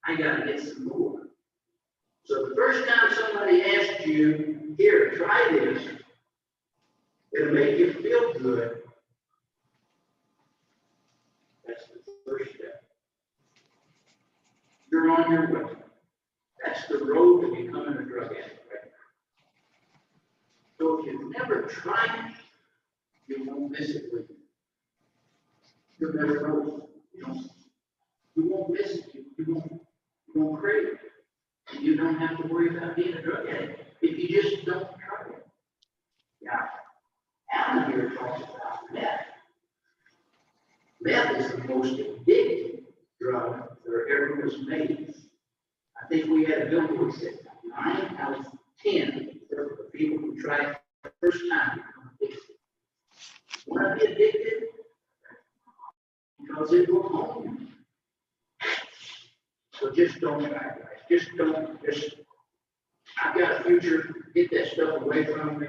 I got to get some more. So the first time somebody asks you, here, try this, it'll make you feel good. That's the first step. You're on your way. That's the road to becoming a drug addict right now. So if you've never tried it, you won't miss it with you. You'll never know. You won't miss it. You won't crave it. And you don't have to worry about being a drug addict if you just don't try it. Yeah. Alan here talks about meth. Meth is the most addictive drug that ever was made. I think we had a billboard said 9 out of 10 for the people who try it the first time become addicted. Want to be addicted? Because it will home you. So just don't try, guys. Just don't. I've got a future. Get that stuff away from me.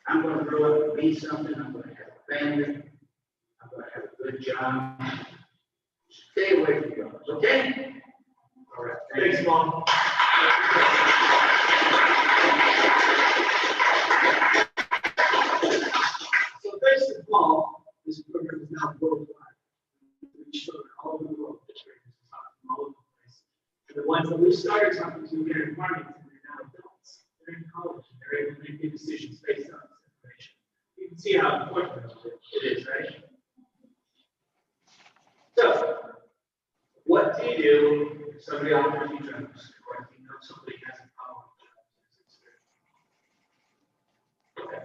I'm going to grow up and be something. I'm going to have a family. I'm going to have a good job. Stay away from drugs, okay? All right. Thanks, Mom. So thanks to Paul, this program is now worldwide. We showed all over the world. From all over the place. And the ones that we started talking to here in Farmington, they're now adults. They're in college and they're able to make good decisions based on this information. You can see how important it is, right? So, what do you do if somebody offers you drugs, or if you know somebody has a problem with drugs? Okay.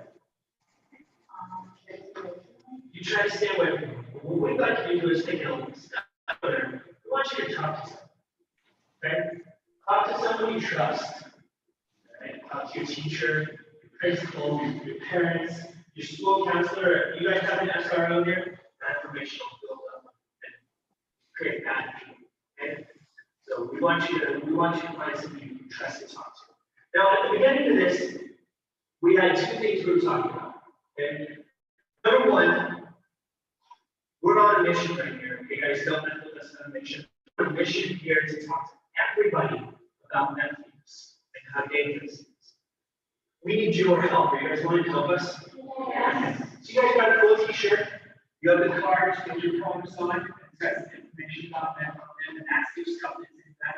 You try to stay away from them. What we'd like you to do is take a step further. We want you to talk to someone. Okay? Talk to someone you trust. Okay? Talk to your teacher, your principal, your parents, your school counselor. You guys have an SRO here? That information will build up and create that. Okay? So we want you to find somebody you can trust to talk to. Now, at the beginning of this, we had 2 things we were talking about. Okay? Number 1, we're on a mission right here. Okay, guys, don't mess with us on a mission. We're on a mission here to talk to everybody about meth use and how dangerous it is. We need your help. Are you guys want to help us? Yes. So you guys got a cool t-shirt. You have the cards with your phones on. It says information about meth on them and asks you stuff that's in that.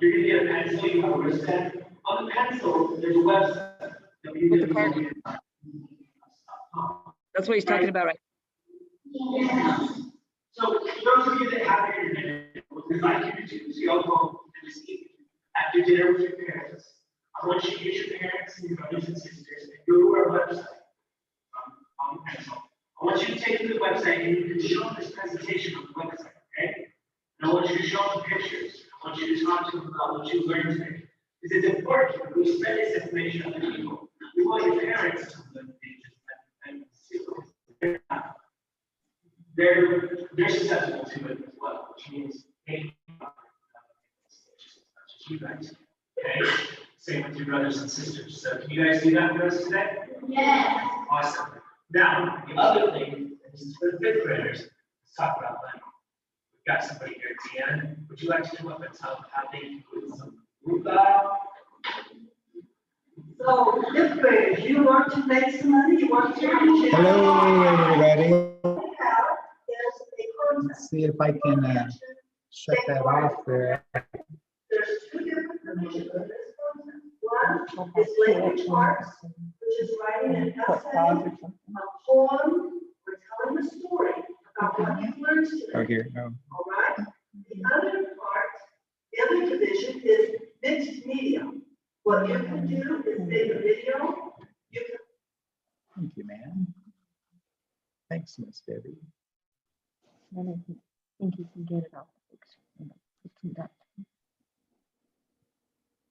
You're going to get a pencil. You have a wristband. On the pencil, there's a website. That's what he's talking about, right? Yeah. So those of you that have your dinner, what we'd like you to do is go home and just eat after dinner with your parents. I want you to get your parents and your brothers and sisters and go to our website on the pencil. I want you to take them to the website and you can show them this presentation on the website, okay? And I want you to show them pictures. I want you to talk to them about what you learned today. Because it's important when we spread this information on the people. We want your parents to learn and see what they're susceptible to it as well, which means they you guys. Okay? Same with your brothers and sisters. So can you guys do that for us today? Yes. Awesome. Now, the other thing, and this is for the 5th graders, let's talk about money. We've got somebody here, Deanna. Would you like to come up and tell them how they can put some rhubarb? So, 5th graders, you want to make some money, you want to. Hello, everybody. There's a contest. Let's see if I can shut that off there. There's 2 different provisions of this contest. One is language arts, which is writing an essay, a poem, or telling a story about what you've learned today. Oh, here. Oh. All right? The other part, the other division is mixed media, What you can do is make a video, you can Thank you, man. Thanks, Miss Debbie. Then I think you can get it off the picture. You know, it's in that.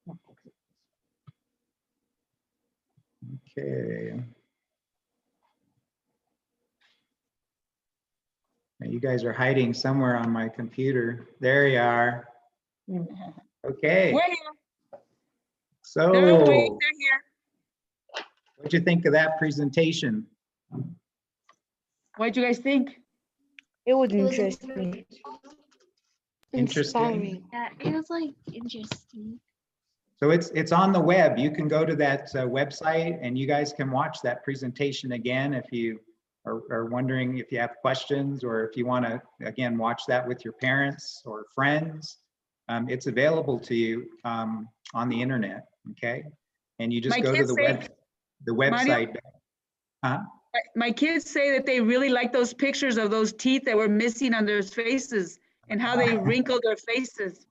Yeah, exit. Okay. Now you guys are hiding somewhere on my computer. There you are. Okay. We're here. So, They're awake. They're here. what'd you think of that presentation? What'd you guys think? It was interesting. Interesting. Yeah, it was like interesting. So it's on the web. You can go to that website and you guys can watch that presentation again if you are wondering if you have questions, or if you want to, again, watch that with your parents or friends. It's available to you on the internet, okay? And you just My go to kids the say- website. Huh? My kids say that they really like those pictures of those teeth that were missing on their faces and how they wrinkled their faces.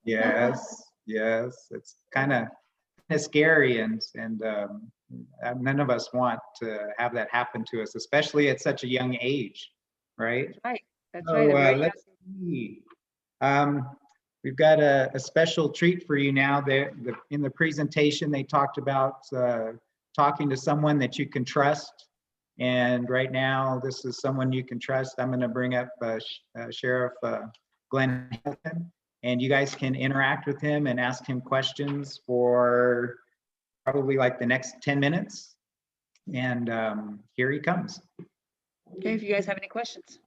Yes, yes, it's kind of scary, and none of us want to have that happen to us, especially at such a young age, right? Right. That's So right. I'm very let's see. We've got a special treat for you now. In the presentation, they talked about talking to someone that you can trust. And right now, this is someone you can trust. I'm going to bring up Sheriff Glenn Hamilton, and you guys can interact with him and ask him questions for probably like the next 10 minutes. And here he comes. Okay, if you guys have any questions.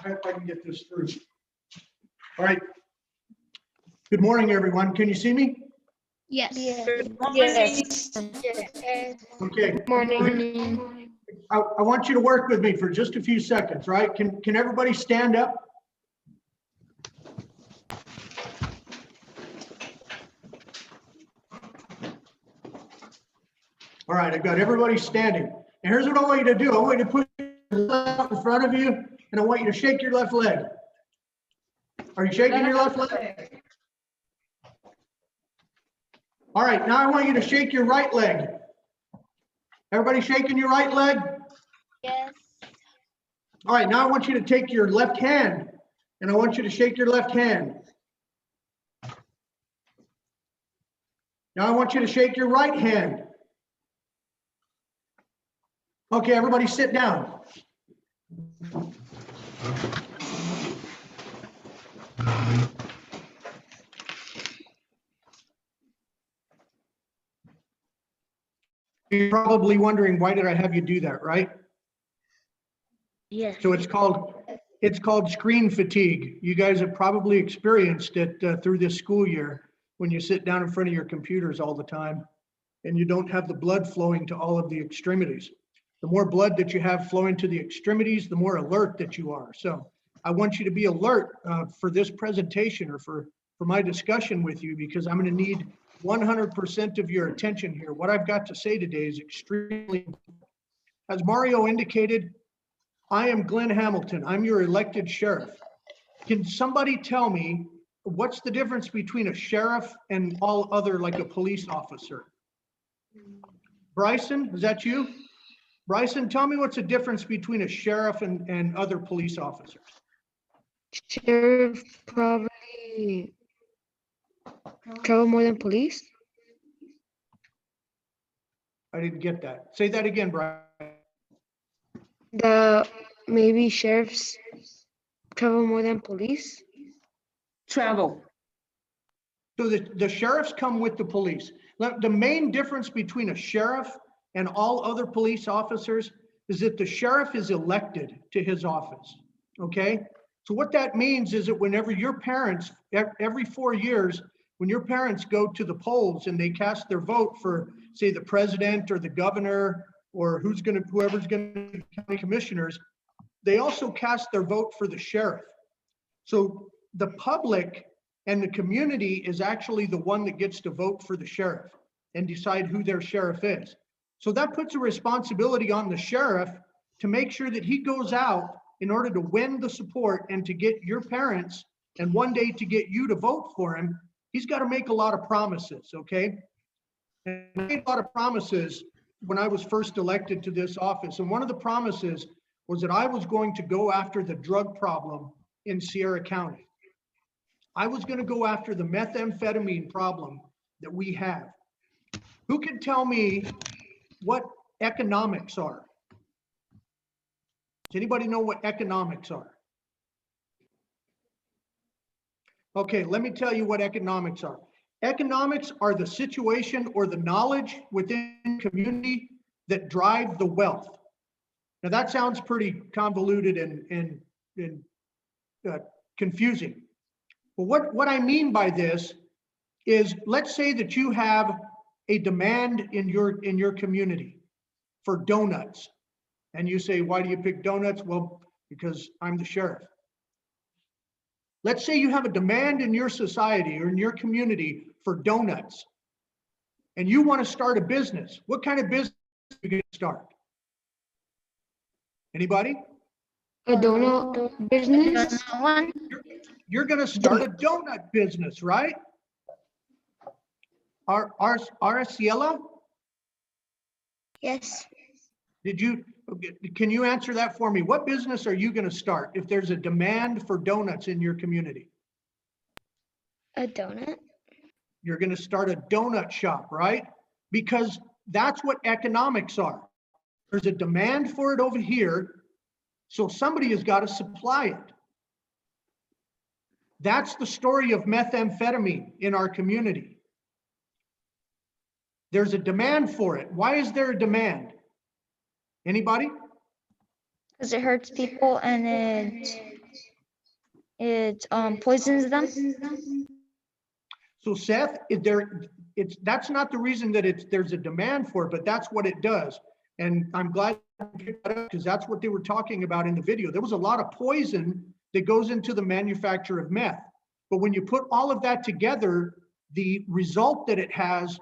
I hope I can get this through. All right. Good morning, everyone. Can you see me? Yes. Good morning. Okay. Morning. I want you to work with me for just a few seconds, right? Can everybody stand up? All right, I've got everybody standing. And here's what I want you to do. I want you to put your left in front of you, and I want you to shake your left leg. Are you shaking your left leg? All right, now I want you to shake your right leg. Everybody shaking your right leg? Yes. All right, now I want you to take your left hand, and I want you to shake your left hand. Now I want you to shake your right hand. Okay, everybody sit down. You're probably wondering, why did I have you do that, right? Yes. So it's called screen fatigue. You guys have probably experienced it through this school year when you sit down in front of your computers all the time and you don't have the blood flowing to all of the extremities. The more blood that you have flowing to the extremities, the more alert that you are. So I want you to be alert for this presentation, or for my discussion with you, because I'm going to need 100% of your attention here. What I've got to say today is extremely important. As Mario indicated, I am Glenn Hamilton. I'm your elected sheriff. Can somebody tell me what's the difference between a sheriff and all other, like a police officer? Bryson, is that you? Bryson, tell me what's the difference between a sheriff and other police officers. Sheriff probably travel more than police. I didn't get that. Say that again, Brian. Maybe sheriffs travel more than police. Travel. So the sheriffs come with the police. The main difference between a sheriff and all other police officers is that the sheriff is elected to his office, okay? So what that means is that whenever your parents, every 4 years, when your parents go to the polls and they cast their vote for, say, the president or the governor, or whoever's gonna be county commissioners, they also cast their vote for the sheriff. So the public and the community is actually the one that gets to vote for the sheriff and decide who their sheriff is. So that puts a responsibility on the sheriff to make sure that he goes out in order to win the support and to get your parents, and one day to get you to vote for him, he's got to make a lot of promises, okay? And I made a lot of promises when I was first elected to this office. And one of the promises was that I was going to go after the drug problem in Sierra County. I was going to go after the methamphetamine problem that we have. Who can tell me what economics are? Does anybody know what economics are? Okay, let me tell you what economics are. Economics are the situation or the knowledge within community that drive the wealth. Now that sounds pretty convoluted and confusing. But what I mean by this is, let's say that you have a demand in your community for donuts. And you say, why do you pick donuts? Well, because I'm the sheriff. Let's say you have a demand in your society or in your community for donuts, and you want to start a business. What kind of business are you going to start? Anybody? A donut business? You're going to start a donut business, right? Araceli? Yes. Can you answer that for me? What business are you going to start if there's a demand for donuts in your community? A donut? You're going to start a donut shop, right? Because that's what economics are. There's a demand for it over here, so somebody has got to supply it. That's the story of methamphetamine in our community. There's a demand for it. Why is there a demand? Anybody? Because it hurts people and it poisons them. So Seth, that's not the reason that there's a demand for it, but that's what it does. And I'm glad you picked that up, because that's what they were talking about in the video. There was a lot of poison that goes into the manufacture of meth. But when you put all of that together, the result that it has,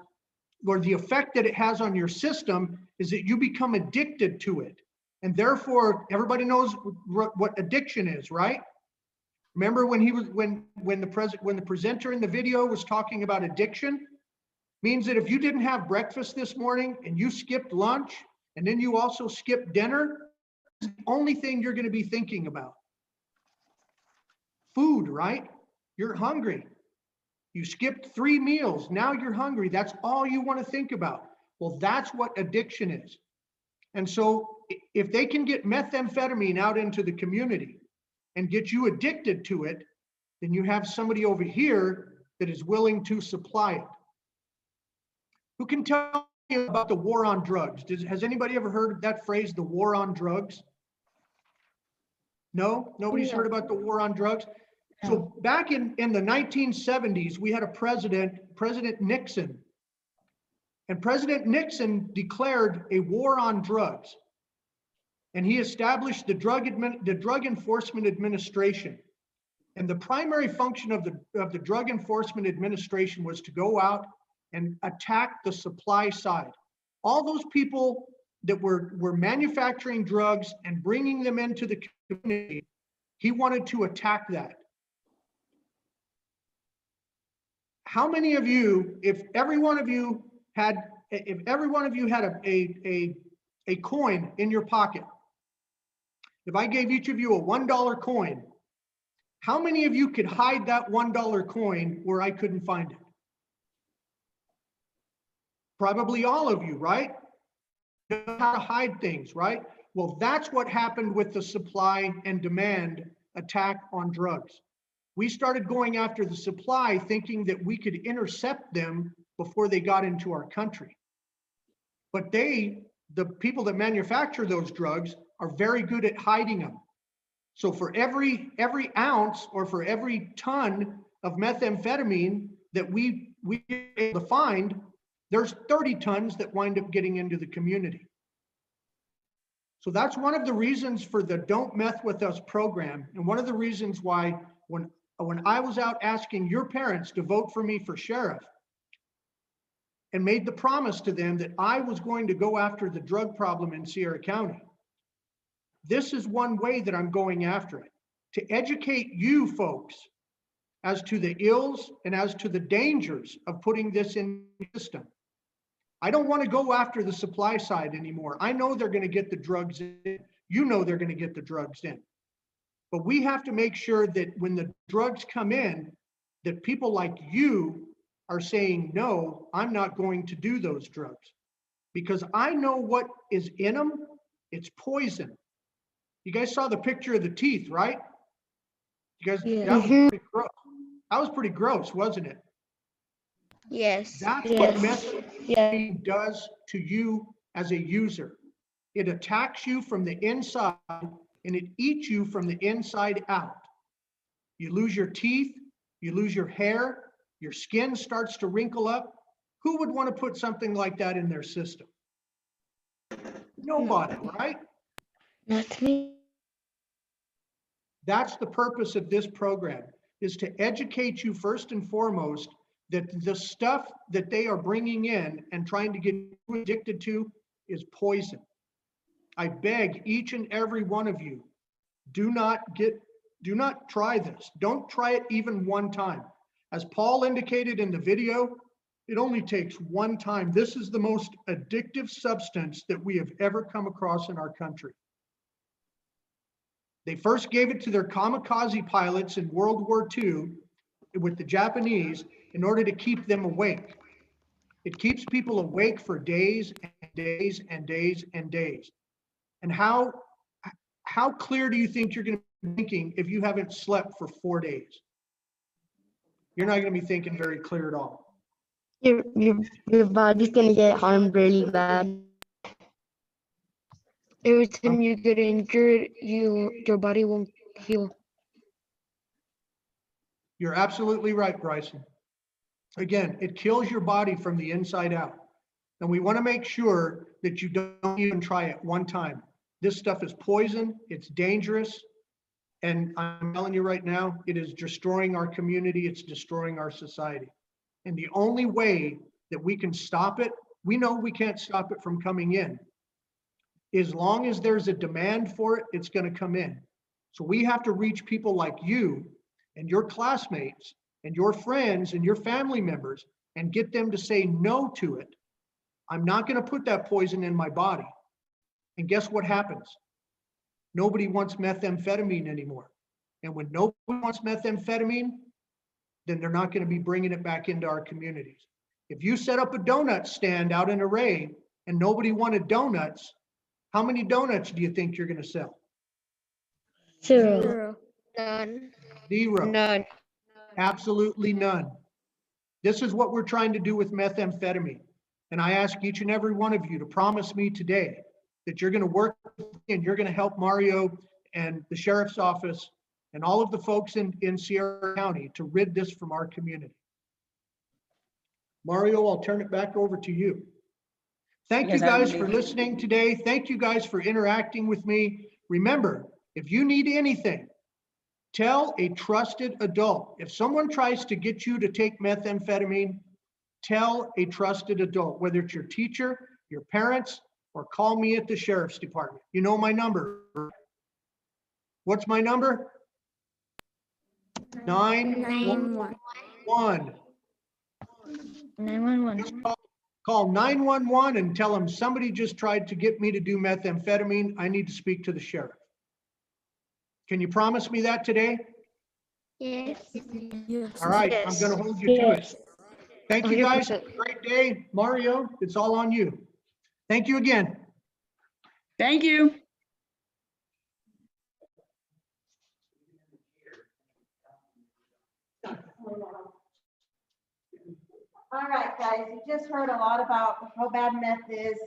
or the effect that it has on your system, is that you become addicted to it. And therefore, everybody knows what addiction is, right? Remember when the presenter in the video was talking about addiction? Means that if you didn't have breakfast this morning and you skipped lunch and then you also skipped dinner, it's the only thing you're going to be thinking about. Food, right? You're hungry. You skipped 3 meals. Now you're hungry. That's all you want to think about. Well, that's what addiction is. And so if they can get methamphetamine out into the community and get you addicted to it, then you have somebody over here that is willing to supply it. Who can tell me about the war on drugs? Has anybody ever heard of that phrase, the war on drugs? No? Nobody's heard about the war on drugs? So back in the 1970s, we had a President Nixon. And President Nixon declared a war on drugs. And he established the Drug Enforcement Administration. And the primary function of the Drug Enforcement Administration was to go out and attack the supply side. All those people that were manufacturing drugs and bringing them into the community, he wanted to attack that. How many of you, if every one of you had a coin in your pocket, if I gave each of you a $1 coin, how many of you could hide that $1 coin where I couldn't find it? Probably all of you, right? You know how to hide things, right? Well, that's what happened with the supply and demand attack on drugs. We started going after the supply thinking that we could intercept them before they got into our country. But the people that manufacture those drugs are very good at hiding them. So for every ounce or for every ton of methamphetamine that we are able to find, there's 30 tons that wind up getting into the community. So that's one of the reasons for the Don't Meth With Us program. And one of the reasons why when I was out asking your parents to vote for me for sheriff and made the promise to them that I was going to go after the drug problem in Sierra County, this is one way that I'm going after it, to educate you folks as to the ills and as to the dangers of putting this in the system. I don't want to go after the supply side anymore. I know they're going to get the drugs in. You know they're going to get the drugs in. But we have to make sure that when the drugs come in, that people like you are saying, no, I'm not going to do those drugs. Because I know what is in them. It's poison. You guys saw the picture of the teeth, right? You guys, Yeah. that was pretty gross. That was pretty gross, wasn't it? Yes. That's Yes. what methamphetamine does to you as a user. It attacks you from the inside and it eats you from the inside out. You lose your teeth, you lose your hair, your skin starts to wrinkle up. Who would want to put something like that in their system? Nobody, right? Not me. That's the purpose of this program, is to educate you first and foremost that the stuff that they are bringing in and trying to get you addicted to is poison. I beg each and every one of you, do not try this. Don't try it even one time. As Paul indicated in the video, it only takes one time. This is the most addictive substance that we have ever come across in our country. They first gave it to their kamikaze pilots in World War II with the Japanese in order to keep them awake. It keeps people awake for days and days and days and days. And how clear do you think you're going to be thinking if you haven't slept for 4 days? You're not going to be thinking very clear at all. Your body's gonna get harmed really bad. Every time you get injured, your body won't heal. You're absolutely right, Bryson. Again, it kills your body from the inside out. And we want to make sure that you don't even try it one time. This stuff is poison, it's dangerous. And I'm telling you right now, it is destroying our community, it's destroying our society. And the only way that we can stop it, we know we can't stop it from coming in. As long as there's a demand for it, it's going to come in. So we have to reach people like you and your classmates and your friends and your family members and get them to say no to it. I'm not going to put that poison in my body. And guess what happens? Nobody wants methamphetamine anymore. And when nobody wants methamphetamine, then they're not going to be bringing it back into our communities. If you set up a donut stand out in Arrey and nobody wanted donuts, how many donuts do you think you're going to sell? Zero. None. Zero. None. Absolutely none. This is what we're trying to do with methamphetamine. And I ask each and every one of you to promise me today that you're going to work and you're going to help Mario and the sheriff's office and all of the folks in Sierra County to rid this from our community. Mario, I'll turn it back over to you. Thank you guys for listening today. Thank you guys for interacting with me. Remember, if you need anything, tell a trusted adult. If someone tries to get you to take methamphetamine, tell a trusted adult, whether it's your teacher, your parents, or call me at the sheriff's department. You know my number. What's my number? 911. 911. Call 911 and tell them somebody just tried to get me to do methamphetamine. I need to speak to the sheriff. Can you promise me that today? Yes. All right, Yes. I'm going to hold you to Yes. it. Thank you guys. 100%. Have a great day. Mario, it's all on you. Thank you again. Thank you. All right, guys, you just heard a lot about how bad meth is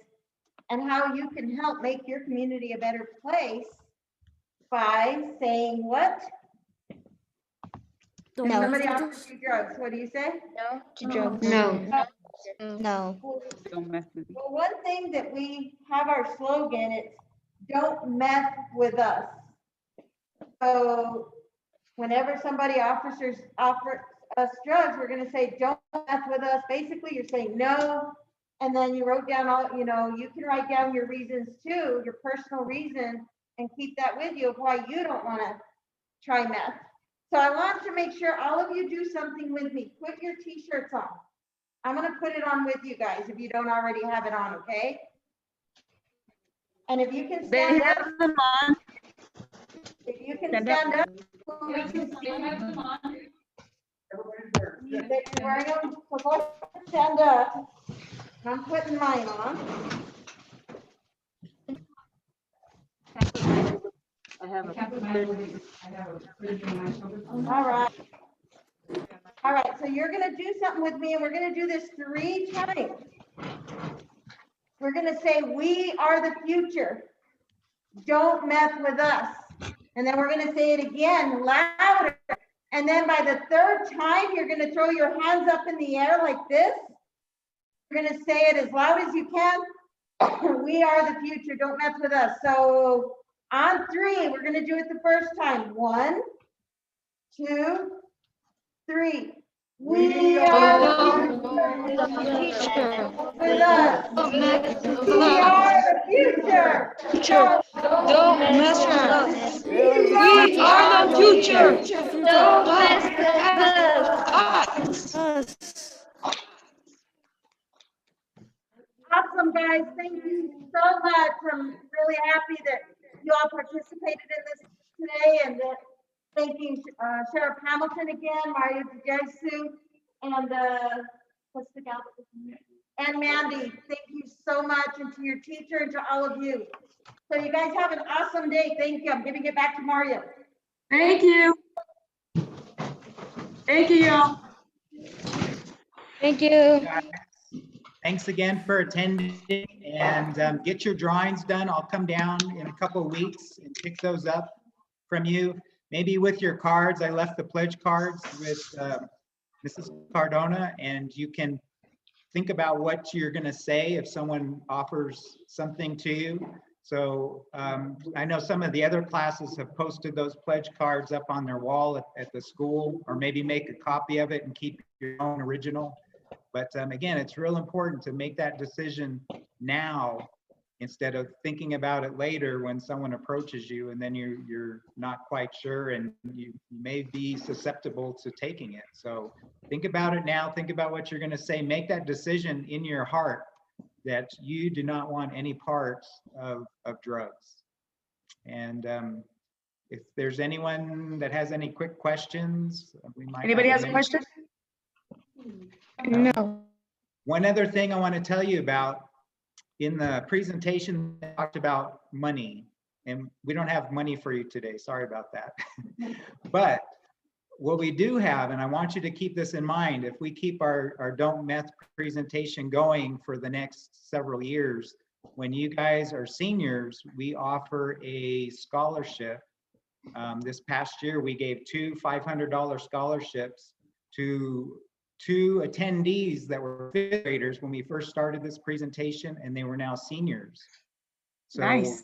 and how you can help make your community a better place by saying what? No. Somebody offers you drugs, what do you say? No to drugs. No. No. Don't mess with me. Well, one thing that we have our slogan, it's don't meth with us. So whenever somebody offers us drugs, we're gonna say, don't meth with us. Basically, you're saying no. And then you wrote down all, you can write down your reasons too, your personal reason, and keep that with you of why you don't wanna try meth. So I want to make sure all of you do something with me. Put your t-shirts on. I'm gonna put it on with you guys if you don't already have it on, okay? And if you can They stand up, have them on. if you can Stand up. stand up. we can see. You're wearing them, so go ahead and stand up. I'm putting mine on. I have a. All right. All right, so you're gonna do something with me and we're gonna do this 3 times. We're gonna say, we are the future. Don't mess with us. And then we're gonna say it again, louder. And then by the 3rd time, you're gonna throw your hands up in the air like this. You're gonna say it as loud as you can. We are the future, don't mess with us. So on 3, we're gonna do it the first time. 1, 2, 3. We are the future. With us. We are the future. Don't mess with us. We We are the future. Don't mess with Us. Awesome, guys. Thank you so much. I'm really happy that you all participated in this today, and thanking Sheriff Hamilton again, Mario DeJesu, and what's the gal? And Mandy. Thank you so much, and to your teacher and to all of you. So you guys have an awesome day. Thank you. I'm giving it back to Mario. Thank you. Thank you, y'all. Thank you. Thanks again for attending, and get your drawings done. I'll come down in a couple of weeks and pick those up from you. Maybe with your cards. I left the pledge cards with Mrs. Cardona, and you can think about what you're going to say if someone offers something to you. So I know some of the other classes have posted those pledge cards up on their wall at the school, or maybe make a copy of it and keep your own original. But again, it's real important to make that decision now instead of thinking about it later when someone approaches you and then you're not quite sure and you may be susceptible to taking it. So think about it now, think about what you're going to say, make that decision in your heart that you do not want any parts of drugs. And if there's anyone that has any quick questions, we might. Anybody has a question? No. One other thing I want to tell you about, in the presentation, I talked about money, and we don't have money for you today. Sorry about that. But what we do have, and I want you to keep this in mind, if we keep our Don't Meth presentation going for the next several years, when you guys are seniors, we offer a scholarship. This past year, we gave 2 $500 scholarships to 2 attendees that were 5th graders when we first started this presentation, and they were now seniors. So Nice.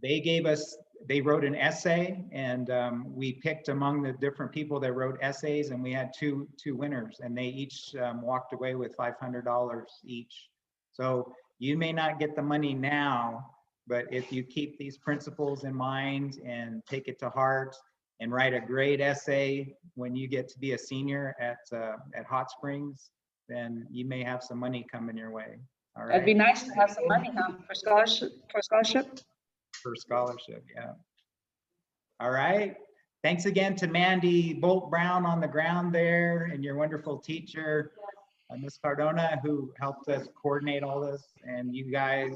they wrote an essay, and we picked among the different people that wrote essays, and we had two winners, and they each walked away with $500 each. So you may not get the money now, but if you keep these principles in mind and take it to heart and write a great essay when you get to be a senior at Hot Springs, then you may have some money coming your way. All right. That'd be nice to have some money, huh, for scholarship. For scholarship, yeah. All right. Thanks again to Mandy Bolt Brown on the ground there, and your wonderful teacher, Ms. Cardona, who helped us coordinate all this. And you guys,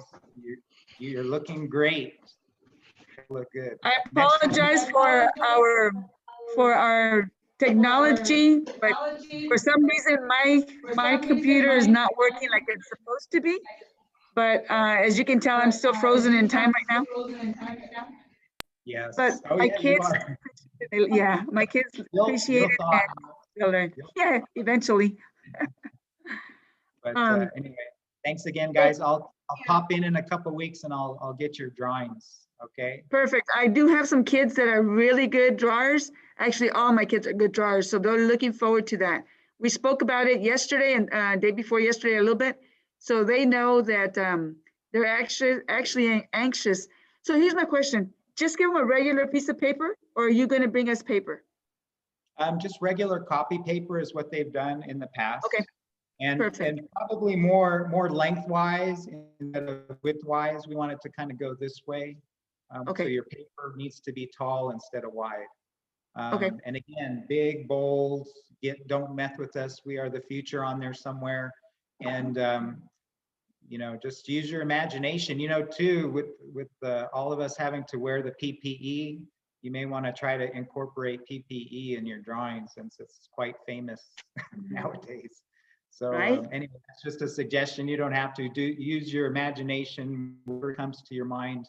you're looking great. Look good. I apologize for our technology, but for some reason my computer is not working like it's supposed to be. But as you can tell, I'm still frozen in time right now. Yes. But Oh, my yeah, kids, my kids appreciate it. And they'll learn. Yeah, eventually. But anyway, thanks again, guys. I'll pop in a couple of weeks, and I'll get your drawings. Okay. Perfect. I do have some kids that are really good drawers. Actually, all my kids are good drawers, so they're looking forward to that. We spoke about it yesterday and day before yesterday a little bit, so they know that they're actually anxious. So here's my question: just give them a regular piece of paper, or are you going to bring us paper? Just regular copy paper is what they've done in the past. Okay, And, perfect. and probably more lengthwise instead of widthwise. We want it to kind of go this way. So Okay. your paper needs to be tall instead of wide. Okay. And again, big, bold, don't meth with us. We are the future on there somewhere. And, you know, just use your imagination, you know, too, with all of us having to wear the PPE, you may want to try to incorporate PPE in your drawing since it's quite famous nowadays. So Right. anyway, that's just a suggestion. You don't have to use your imagination, whatever comes to your mind,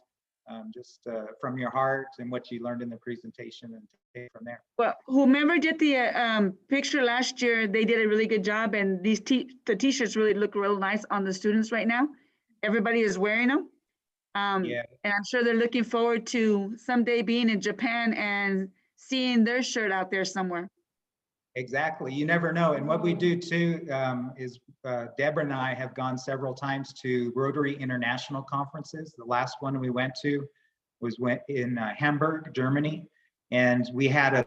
just from your heart and what you learned in the presentation, and take it from there. Well, whomever did the picture last year, they did a really good job, and the t-shirts really look real nice on the students right now. Everybody is wearing them. Yeah. And I'm sure they're looking forward to someday being in Japan and seeing their shirt out there somewhere. Exactly. You never know. And what we do too is Deborah and I have gone several times to Rotary international conferences. The last one we went to was in Hamburg, Germany. And we had a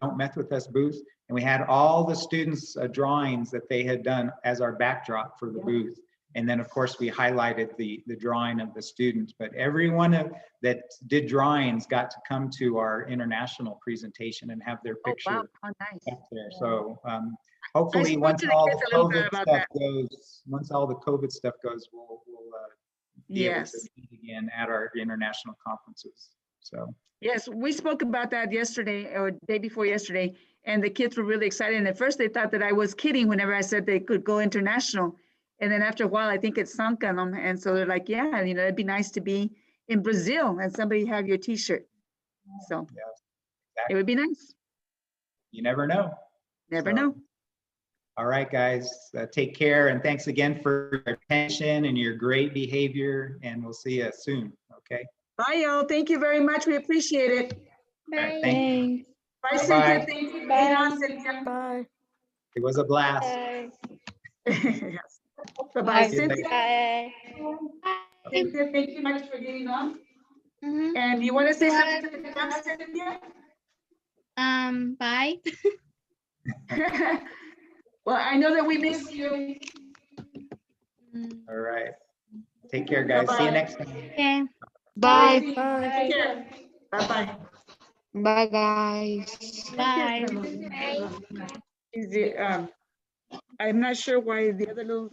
Don't Meth With Us booth. And we had all the students' drawings that they had done as our backdrop for the booth. And then, of course, we highlighted the drawing of the students. But everyone that did drawings got to come to our international presentation and have their picture Oh, wow. How nice. up there. So hopefully, spoke once to the all kids the a little bit COVID about stuff that. goes, we'll be able to Yes. meet again at our international conferences. So Yes, we spoke about that yesterday or day before yesterday, and the kids were really excited. And at first they thought that I was kidding whenever I said they could go international. And then after a while, I think it sunk on them. And so they're like, yeah, you know, it'd be nice to be in Brazil and somebody have your t-shirt. So yeah, it would be nice. you never know. Never So, know. All right, guys, take care. And thanks again for your attention and your great behavior. And we'll see you soon. Okay. Bye, y'all. Thank you very much. We appreciate it. All right, thank you. Thanks. Bye, Bye. Cynthia. Thank you. Bye. Cynthia. Bye. It was a blast. Yes. Bye-bye, See you later. Cynthia. Cynthia, thank you much for getting on. Mhm. And you want to say something to the class, Cynthia? Bye. Well, I know that we miss you. All right. Take care, guys. See you Bye-bye. next time. Okay. Bye. Bye. Take care. Bye-bye. Bye, guys. Is it, I'm not sure why the other little